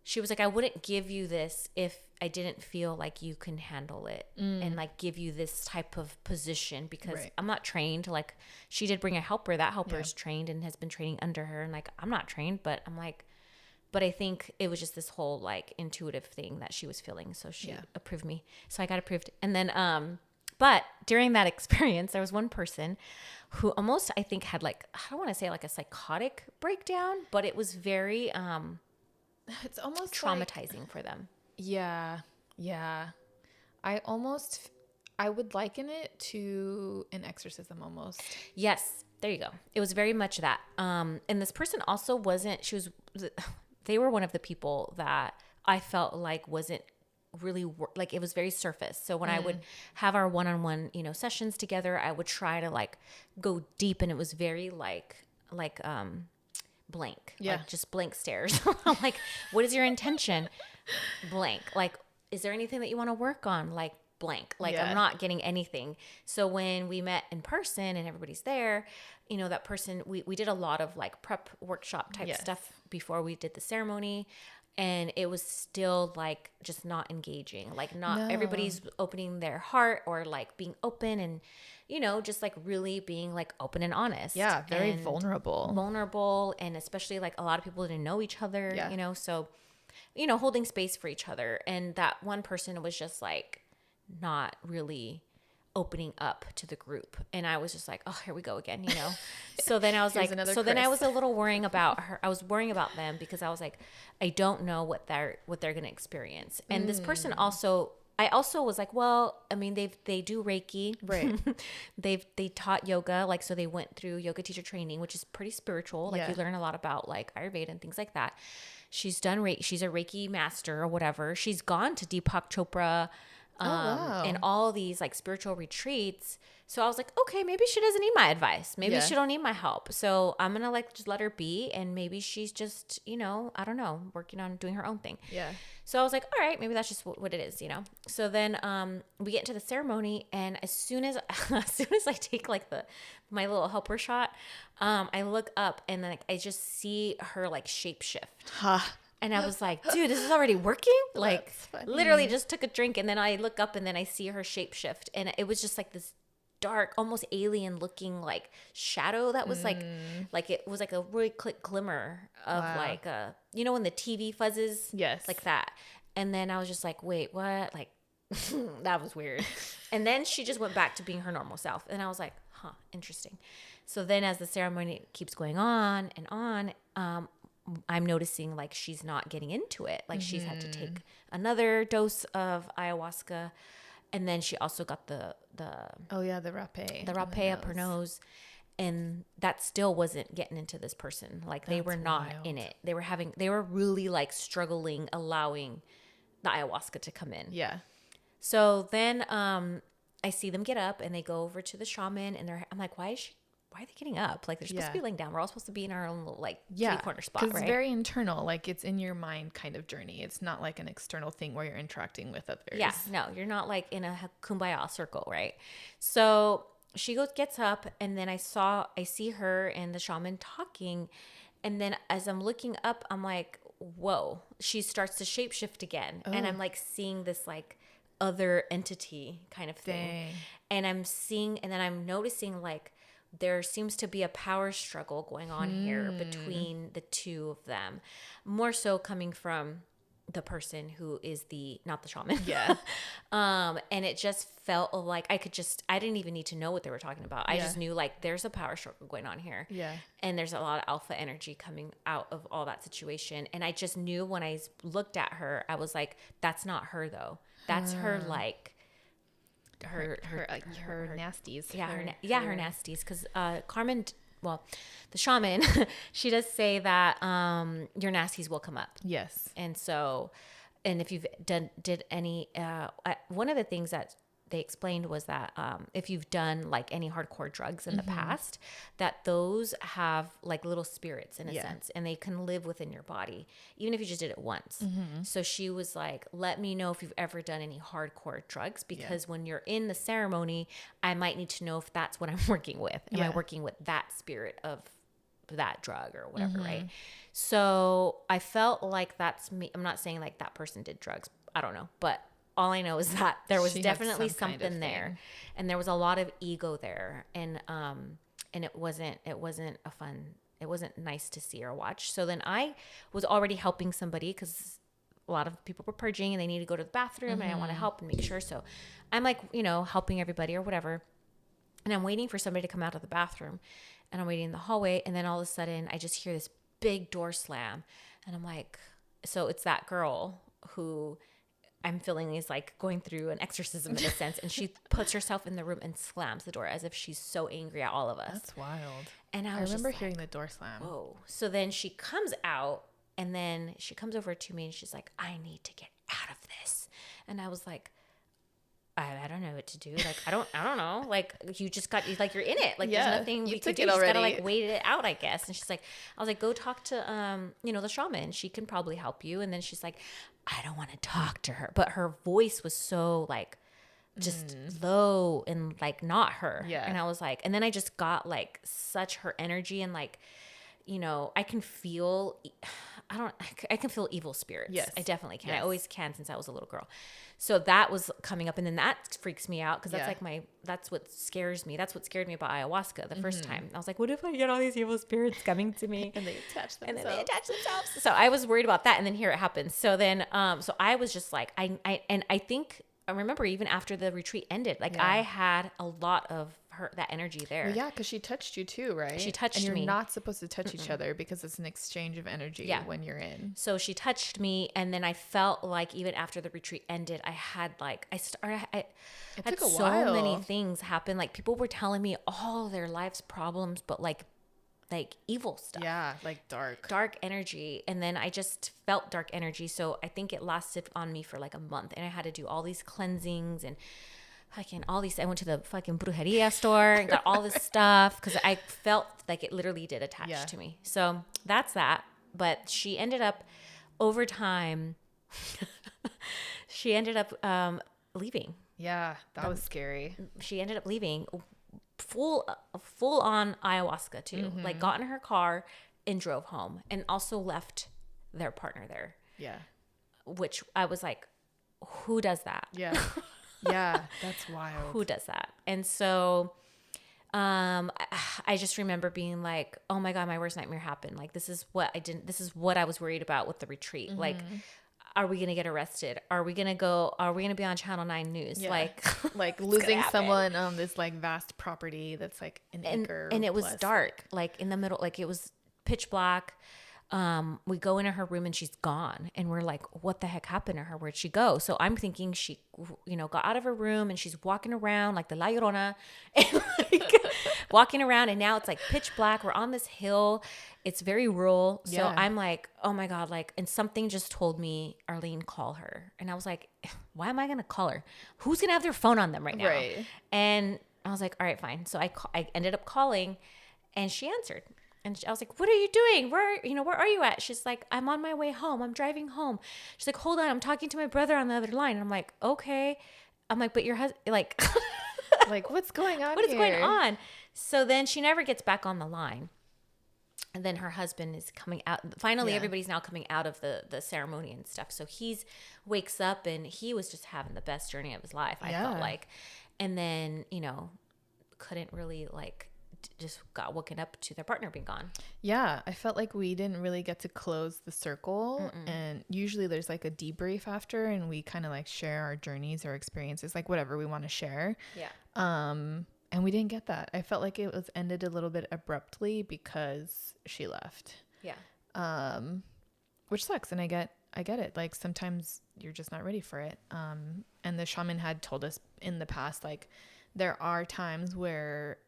She was like, I wouldn't give you this if I didn't feel like you can handle it and like give you this type of position, because I'm not trained. Like she did bring a helper. That helper is trained and has been training under her. And like, I'm not trained, but I'm like, but I think it was just this whole like intuitive thing that she was feeling. So she approved me. So I got approved. And then, but during that experience, there was one person who almost, I think, had like, I don't want to say like a psychotic breakdown, but it was very it's almost traumatizing for them. Yeah. Yeah. I would liken it to an exorcism almost. Yes. There you go. It was very much that. And this person also they were one of the people that I felt like wasn't really like, it was very surface. So when I would have our one-on-one, sessions together, I would try to like go deep, and it was very like blank, like just blank stares. I'm like, what is your intention? Blank. Like, is there anything that you want to work on? Like blank. Like I'm not getting anything. So when we met in person and everybody's there, that person, we did a lot of like prep workshop type stuff before we did the ceremony. And it was still like just not engaging, like not everybody's opening their heart or like being open and, just like really being like open and honest. Yeah. Very vulnerable. And especially like a lot of people didn't know each other, so, holding space for each other. And that one person was just like not really opening up to the group. And I was just like, oh, here we go again, So then I was like, then I was a little worrying about her. I was worrying about them, because I was like, I don't know what they're going to experience. And this person I also was like, well, I mean, they do Reiki. Right. they taught yoga. Like, so they went through yoga teacher training, which is pretty spiritual. Like you learn a lot about like Ayurveda and things like that. She's done Reiki. She's a Reiki master or whatever. She's gone to Deepak Chopra Oh, wow. in all these like spiritual retreats. So I was like, okay, maybe she doesn't need my advice. Maybe she don't need my help. So I'm going to like just let her be. And maybe she's just, you know, I don't know, working on doing her own thing. Yeah. So I was like, all right, maybe that's just what it is, you know? So then we get into the ceremony, and as soon as I take like my little helper shot, I look up and then I just see her like shape shift. Huh. And I was like, dude, this is already working? Like literally just took a drink, and then I look up and then I see her shape shift. And it was just like this dark, almost alien looking like shadow that was like it was like a really quick glimmer of like you know when the TV fuzzes? Yes. Like that. And then I was just like, wait, what? Like that was weird. And then she just went back to being her normal self. And I was like, huh, interesting. So then as the ceremony keeps going on and on, I'm noticing like she's not getting into it. Like she's had to take another dose of ayahuasca. And then she also got the rapé up her nose. And that still wasn't getting into this person. Like they were not in it. They were really like struggling, allowing the ayahuasca to come in. Yeah. So then I see them get up and they go over to the shaman, and I'm like, why are they getting up? Like they're supposed to be laying down. We're all supposed to be in our own little like three-corner spot, right? Because it's very internal. Like it's in your mind kind of journey. It's not like an external thing where you're interacting with others. Yeah, no, you're not like in a kumbaya circle, right? So she gets up, and then I see her and the shaman talking, and then as I'm looking up, I'm like, whoa, she starts to shapeshift again. And I'm like seeing this like other entity kind of thing. And then I'm noticing like there seems to be a power struggle going on here between the two of them, more so coming from the person who is not the shaman. Yeah. And it just felt like I didn't even need to know what they were talking about. I just knew like there's a power struggle going on here. Yeah. And there's a lot of alpha energy coming out of all that situation. And I just knew when I looked at her, I was like, that's not her though. That's her like her nasties. Yeah, her nasties. Because Carmen, well, the shaman, she does say that your nasties will come up. Yes. And so, and if you've did any, one of the things that they explained was that if you've done like any hardcore drugs in the past, that those have like little spirits in a sense, and they can live within your body, even if you just did it once. So she was like, let me know if you've ever done any hardcore drugs, because when you're in the ceremony, I might need to know if that's what I'm working with. Am I working with that spirit of that drug or whatever, right? So I felt like that's me. I'm not saying like that person did drugs. I don't know. But all I know is that there was definitely something there, and there was a lot of ego there, and it wasn't nice to see or watch. So then I was already helping somebody because a lot of people were purging and they needed to go to the bathroom, and I want to help and make sure. So I'm like, helping everybody or whatever, and I'm waiting for somebody to come out of the bathroom, and I'm waiting in the hallway, and then all of a sudden I just hear this big door slam, and I'm like, so it's that girl who I'm feeling is like going through an exorcism in a sense, and she puts herself in the room and slams the door as if she's so angry at all of us. That's wild. And I remember hearing the door slam. Whoa. So then she comes out, and then she comes over to me and she's like, I need to get out of this. And I was like, I don't know what to do. Like, I don't know. Like, you just you're in it. Like, there's nothing we could do. You just gotta like wait it out, I guess. And she's like, I was like, go talk to, the shaman. She can probably help you. And then she's like, I don't want to talk to her. But her voice was so like, just low and like not her. Yeah. And I was like, and then I just got like such her energy, and like, I can feel, I can feel evil spirits. Yes. I definitely can. Yes. I always can since I was a little girl. So that was coming up, and then that freaks me out because that's like that's what scares me. That's what scared me about ayahuasca the first time. I was like, what if I get all these evil spirits coming to me? And they attach themselves. So I was worried about that, and then here it happens. So then, so I was just like, I think I remember even after the retreat ended, like I had a lot of that energy there. Well, yeah, because she touched you too, right? She touched me. And you're me. not supposed to touch each other because it's an exchange of energy when you're in. So she touched me, and then I felt like even after the retreat ended, I had like I had so many things happen. Like people were telling me all their life's problems, but like like evil stuff. Yeah, like Dark energy. And then I just felt dark energy. So I think it lasted on me for like a month. And I had to do all these cleansings and fucking all these. I went to the fucking brujeria store and got all this stuff because I felt like it literally did attach to me. So that's that. But she ended up over time, she ended up leaving. Yeah, that was scary. She ended up leaving full on ayahuasca too. Like got in her car and drove home and also left their partner there. Yeah. Which I was like, who does that? Yeah. Yeah, that's wild. Who does that? And so I just remember being like, oh my God, my worst nightmare happened. Like, this is what I was worried about with the retreat. Like, are we going to get arrested? Are we going to be on Channel 9 News? Yeah. Like losing someone on this like vast property that's like an acre. And it was dark, like in the middle, like it was pitch black. We go into her room and she's gone, and we're like, what the heck happened to her? Where'd she go? So I'm thinking she, got out of her room and she's walking around like the La Llorona, and like walking around, and now it's like pitch black. We're on this hill. It's very rural. So I'm like, oh my God, like, and something just told me, Arlene, call her. And I was like, why am I going to call her? Who's going to have their phone on them right now? Right. And I was like, all right, fine. So I ended up calling, and she answered. And I was like, what are you doing? Where are you at? She's like, I'm on my way home. I'm driving home. She's like, hold on. I'm talking to my brother on the other line. And I'm like, okay. I'm like, but your husband, like, like, what's going on What is going on? So then she never gets back on the line. And then her husband is coming out. Finally, everybody's now coming out of the ceremony and stuff. So wakes up, and he was just having the best journey of his life, I felt like. And then, couldn't really like, just got woken up to their partner being gone. Yeah, I felt like we didn't really get to close the circle. And usually there's like a debrief after, and we kind of like share our journeys or experiences, like whatever we want to share. Yeah. And we didn't get that. I felt like it was ended a little bit abruptly because she left. Yeah. Which sucks, and I get it. Like sometimes you're just not ready for it. And the shaman had told us in the past, like there are times where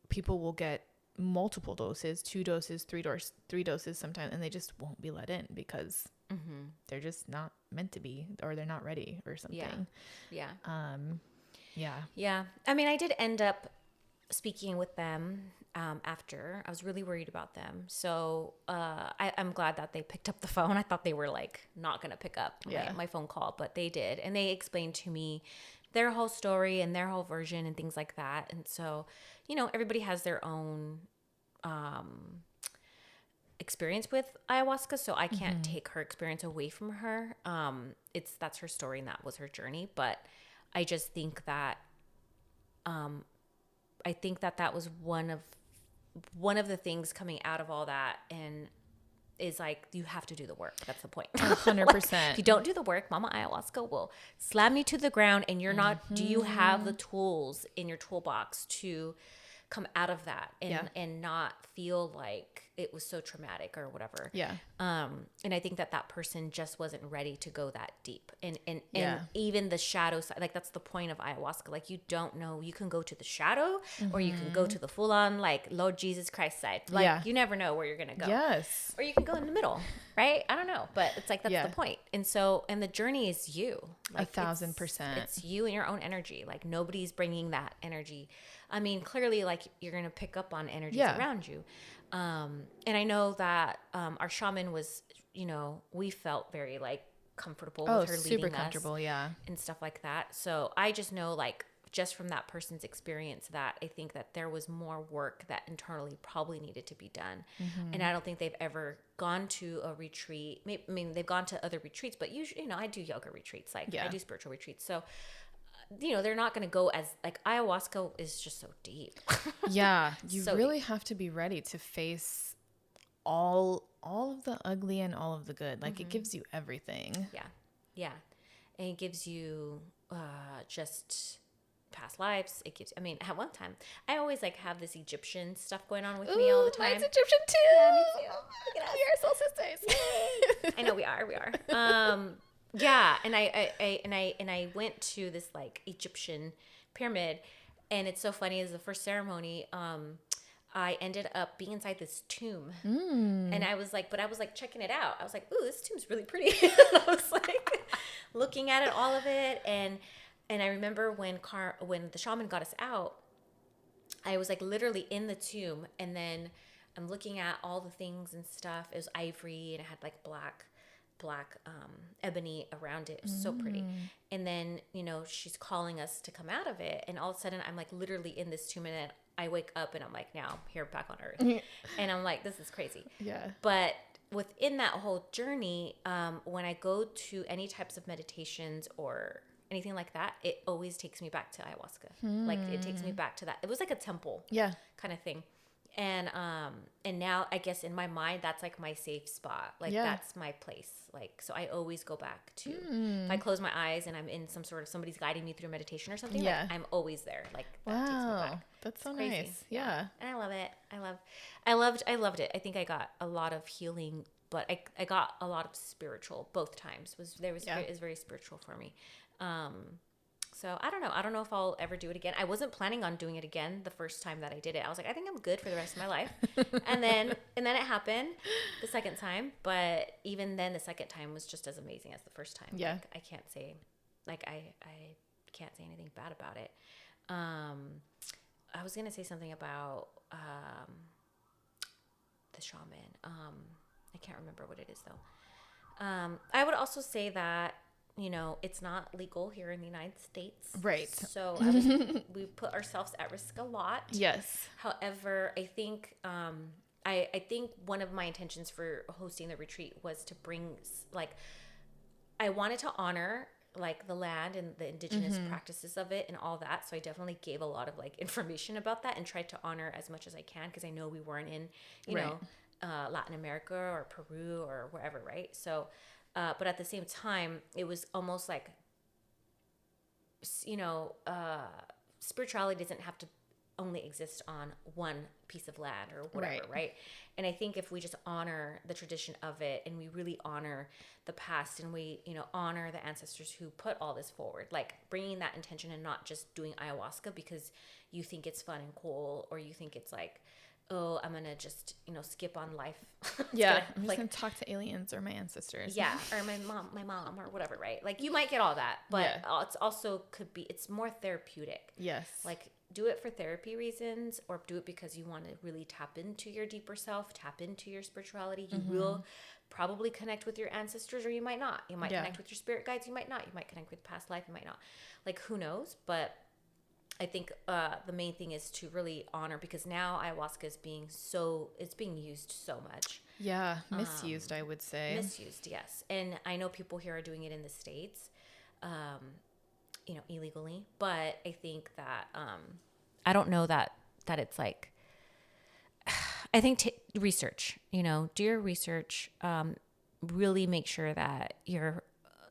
people will get multiple doses, 2 doses, 3 doses sometimes, and they just won't be let in because they're just not meant to be, or they're not ready or something. Yeah. Yeah. I mean, I did end up speaking with them after. I was really worried about them. So I'm glad that they picked up the phone. I thought they were like not going to pick up my phone call, but they did. And they explained to me their whole story and their whole version and things like that. And so, everybody has their own experience with ayahuasca. So I can't take her experience away from her. That's her story, and that was her journey. But I just think that that was one of the things coming out of all that, and is like, you have to do the work. That's the point. 100%. If you don't do the work, Mama Ayahuasca will slam you to the ground, and you're not, do you have the tools in your toolbox to come out of that and not feel like it was so traumatic or whatever. Yeah. And I think that person just wasn't ready to go that deep. And even the shadow side, like that's the point of ayahuasca. Like you don't know, you can go to the shadow or you can go to the full on like Lord Jesus Christ side. Like you never know where you're going to go. Yes. Or you can go in the middle, right? I don't know, but it's like, that's the point. And so, and the journey is you. Like 1,000%. It's you and your own energy. Like nobody's bringing that energy. I mean, clearly like you're going to pick up on energies around you. And I know that our shaman was, we felt very like comfortable with her leading super comfortable, us and stuff like that. So I just know like just from that person's experience that I think that there was more work that internally probably needed to be done. And I don't think they've ever gone to a retreat. I mean, they've gone to other retreats, but usually, I do yoga retreats, like I do spiritual retreats. So, they're not going to go as like ayahuasca is just so deep. Yeah. You so really deep. have to be ready to face all of the ugly and all of the good. Like it gives you everything. Yeah. Yeah. And it gives you just past lives. It gives, at one time, I always like have this Egyptian stuff going on with me all the time. Mine's Egyptian too. Yeah, me too. Look at us. We are soul sisters. I know we are. Yeah, and I went to this like Egyptian pyramid, and it's so funny. As the first ceremony, I ended up being inside this tomb. And I was like checking it out. I was like, ooh, this tomb's really pretty. And I was like looking at it, all of it. And I remember when the shaman got us out, I was like literally in the tomb, and then I'm looking at all the things and stuff. It was ivory, and it had like black ebony around it. It was so pretty. And then, she's calling us to come out of it, and all of a sudden I'm like literally in this tomb, and then I wake up and I'm like, now I'm here back on earth. And I'm like, this is crazy. Yeah. But within that whole journey, when I go to any types of meditations or anything like that, it always takes me back to ayahuasca. Like it takes me back to that. It was like a temple kind of thing. And now I guess in my mind, that's like my safe spot. Like that's my place. Like, so I always go back to, if I close my eyes and I'm in somebody's guiding me through meditation or something, like I'm always there. Like that takes me back. That's so nice. Yeah. And I love it. I loved it. I think I got a lot of healing, but I got a lot of spiritual both times. It was very spiritual for me. So I don't know. I don't know if I'll ever do it again. I wasn't planning on doing it again the first time that I did it. I was like, I think I'm good for the rest of my life. and then it happened the second time. But even then, the second time was just as amazing as the first time. Yeah. Like, I can't say anything bad about it. I was gonna say something about the shaman. I can't remember what it is though. I would also say that, it's not legal here in the United States. Right. So we put ourselves at risk a lot. Yes. However, I think I think one of my intentions for hosting the retreat was to bring, like, I wanted to honor like the land and the indigenous practices of it and all that. So I definitely gave a lot of like information about that and tried to honor as much as I can, because I know we weren't in, Latin America or Peru or wherever, right? So but at the same time, it was almost like, spirituality doesn't have to only exist on one piece of land or whatever, right? And I think if we just honor the tradition of it, and we really honor the past, and we, honor the ancestors who put all this forward, like bringing that intention and not just doing ayahuasca because you think it's fun and cool, or you think it's like, oh, I'm gonna just, skip on life. I'm just gonna talk to aliens or my ancestors. Yeah, or my mom or whatever, right? Like you might get all that, but it's also it's more therapeutic. Yes. Like do it for therapy reasons, or do it because you want to really tap into your deeper self, tap into your spirituality. You will probably connect with your ancestors, or you might not. You might connect with your spirit guides, you might not. You might connect with past life, you might not. Like who knows? But I think the main thing is to really honor, because now ayahuasca is being used so much. Yeah, misused, I would say. Misused, yes. And I know people here are doing it in the States, illegally. But I think that I don't know that it's like, I think research, do your research, really make sure that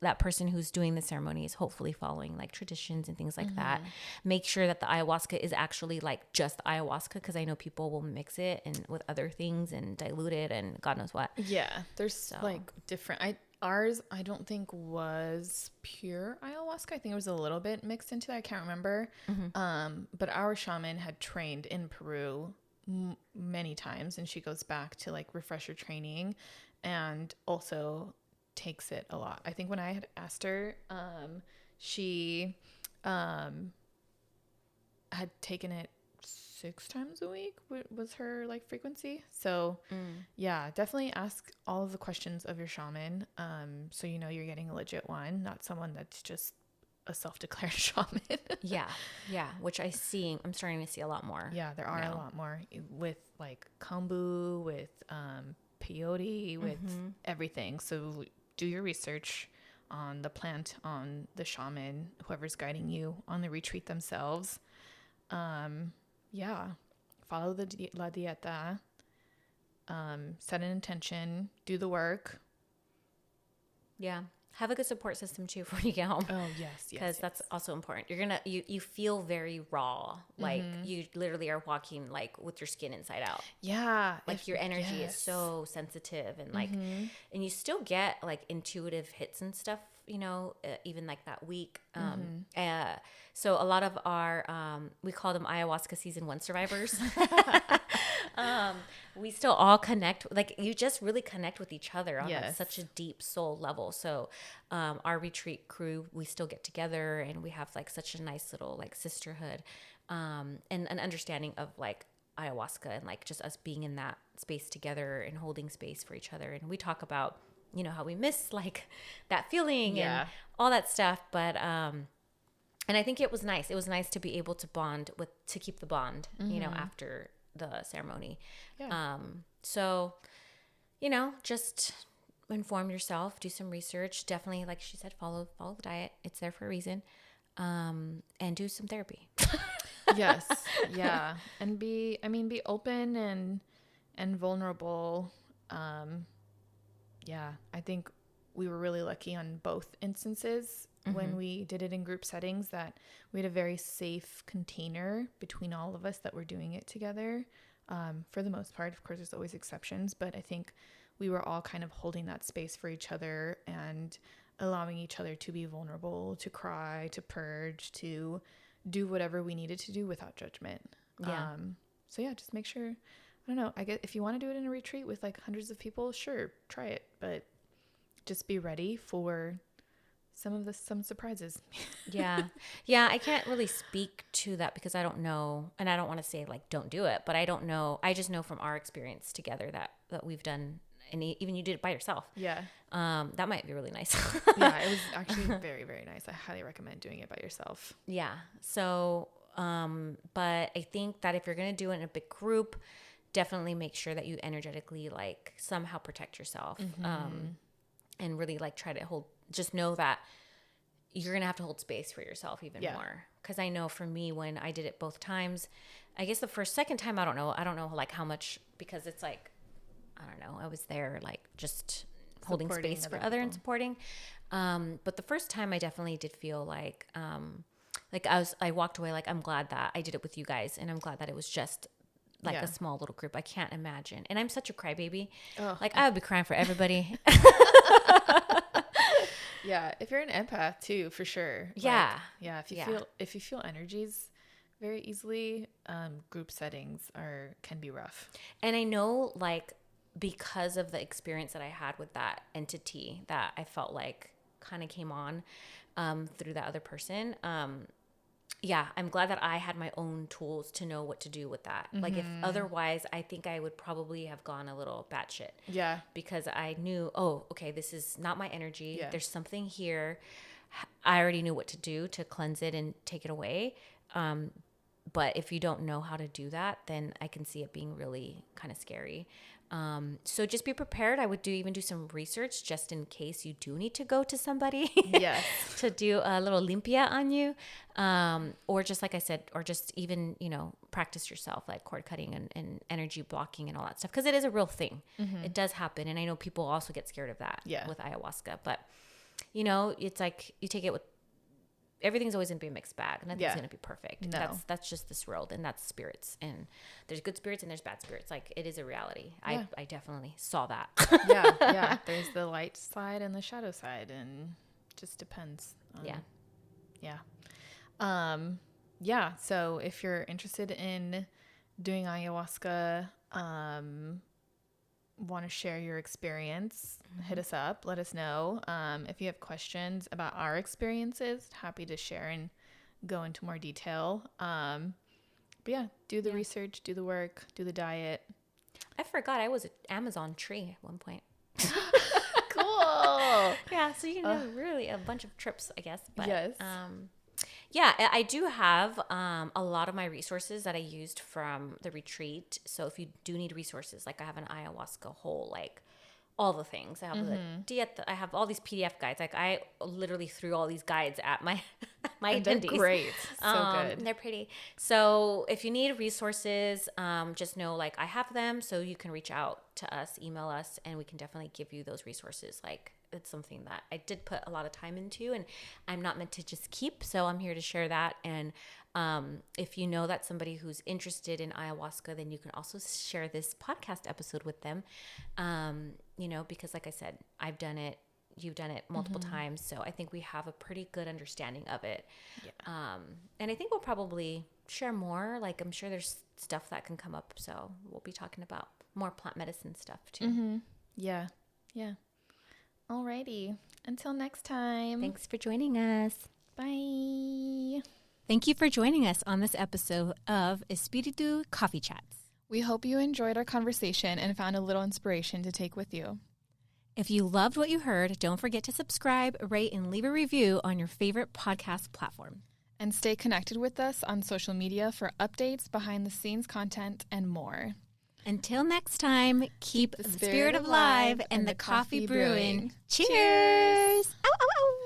that person who's doing the ceremony is hopefully following like traditions and things like that. Make sure that the ayahuasca is actually like just ayahuasca, because I know people will mix it and with other things and dilute it and God knows what. Yeah, there's like different. Ours I don't think was pure ayahuasca. I think it was a little bit mixed into that. I can't remember. But our shaman had trained in Peru many times, and she goes back to like refresher training, and also takes it a lot. I think when I had asked her, she had taken it 6 times a week was her like frequency. So yeah, definitely ask all of the questions of your shaman, so you're getting a legit one, not someone that's just a self-declared shaman. yeah, which I'm starting to see a lot more. Yeah, there are a lot more with like kombu, with peyote, with everything. So do your research on the plant, on the shaman, whoever's guiding you on the retreat themselves. Follow the La Dieta, set an intention, do the work. Yeah. Have a good support system too before you get home. Oh, yes. Because that's also important. You feel very raw. Like you literally are walking like with your skin inside out. Yeah. Like your energy is so sensitive, and like, and you still get like intuitive hits and stuff, even like that week. So a lot of our, we call them ayahuasca season 1 survivors. We still all connect. Like, you just really connect with each other on like Yes. such a deep soul level. So our retreat crew, we still get together and we have like such a nice little like sisterhood, and an understanding of like ayahuasca and like just us being in that space together and holding space for each other. And we talk about, you know, how we miss like that feeling and all that stuff. But and I think it was nice. It was nice to be able to bond with, to keep the bond, you know, after the ceremony. Yeah. So, you know, just inform yourself, do some research. Definitely, like she said, follow the diet. It's there for a reason. And do some therapy. Yes. Yeah. And be open and vulnerable. Yeah. I think we were really lucky on both instances when we did it in group settings, that we had a very safe container between all of us that were doing it together. For the most part, of course, there's always exceptions, but I think we were all kind of holding that space for each other and allowing each other to be vulnerable, to cry, to purge, to do whatever we needed to do without judgment. Yeah. So yeah, just make sure, I don't know, I guess if you want to do it in a retreat with like hundreds of people, sure, try it, but just be ready for some surprises. Yeah. Yeah. I can't really speak to that because I don't know. And I don't want to say like, don't do it, but I don't know. I just know from our experience together that we've done, and even you did it by yourself. Yeah. That might be really nice. Yeah. It was actually very, very nice. I highly recommend doing it by yourself. Yeah. So, but I think that if you're going to do it in a big group, definitely make sure that you energetically like somehow protect yourself. And really like try to just know that you're going to have to hold space for yourself even more. Cause I know for me, when I did it both times, I guess the second time, I don't know like how much, because it's like, I don't know, I was there like just holding space for other and supporting. But the first time I definitely did feel like I walked away like, I'm glad that I did it with you guys, and I'm glad that it was just like a small little group. I can't imagine. And I'm such a crybaby. Oh. Like, I would be crying for everybody. Yeah. If you're an empath too, for sure. Yeah. Like, yeah. If you feel energies very easily, group settings can be rough. And I know, like, because of the experience that I had with that entity that I felt like kind of came on through that other person, yeah, I'm glad that I had my own tools to know what to do with that. Like, if otherwise, I think I would probably have gone a little batshit. Yeah. Because I knew, oh, okay, this is not my energy. Yeah. There's something here. I already knew what to do to cleanse it and take it away. But if you don't know how to do that, then I can see it being really kind of scary. So just be prepared. I would even do some research just in case you do need to go to somebody to do a little limpia on you. Or just like I said, or just even, practice yourself, like cord cutting and energy blocking and all that stuff. Cause it is a real thing. It does happen. And I know people also get scared of that with ayahuasca, but it's like you take it with, everything's always going to be a mixed bag. Nothing's going to be perfect. No. That's just this world, and that's spirits. And there's good spirits and there's bad spirits. Like, it is a reality. Yeah. I definitely saw that. Yeah. There's the light side and the shadow side, and just depends. Yeah. So if you're interested in doing ayahuasca, want to share your experience, hit us up, let us know. If you have questions about our experiences, happy to share and go into more detail. But yeah, do the research, do the work, do the diet. I forgot I was an Amazon tree at one point. Cool. Yeah, so you can have really a bunch of trips, I guess. But, yes. Yeah, I do have a lot of my resources that I used from the retreat. So if you do need resources, like I have an ayahuasca whole, like all the things. I have the diet. I have all these PDF guides. Like, I literally threw all these guides at my attendees. They're great. So good. They're pretty. So if you need resources, just know, like, I have them. So you can reach out to us, email us, and we can definitely give you those resources. Like, it's something that I did put a lot of time into, and I'm not meant to just keep. So I'm here to share that. And if you know that somebody who's interested in ayahuasca, then you can also share this podcast episode with them. Because like I said, I've done it, you've done it multiple times. So I think we have a pretty good understanding of it. Yeah. And I think we'll probably share more. Like, I'm sure there's stuff that can come up. So we'll be talking about more plant medicine stuff too. Mm-hmm. Yeah. Yeah. Alrighty. Until next time. Thanks for joining us. Bye. Thank you for joining us on this episode of Espiritu Coffee Chats. We hope you enjoyed our conversation and found a little inspiration to take with you. If you loved what you heard, don't forget to subscribe, rate, and leave a review on your favorite podcast platform. And stay connected with us on social media for updates, behind-the-scenes content, and more. Until next time, keep the spirit alive and the coffee brewing. Cheers! Ow, ow, ow.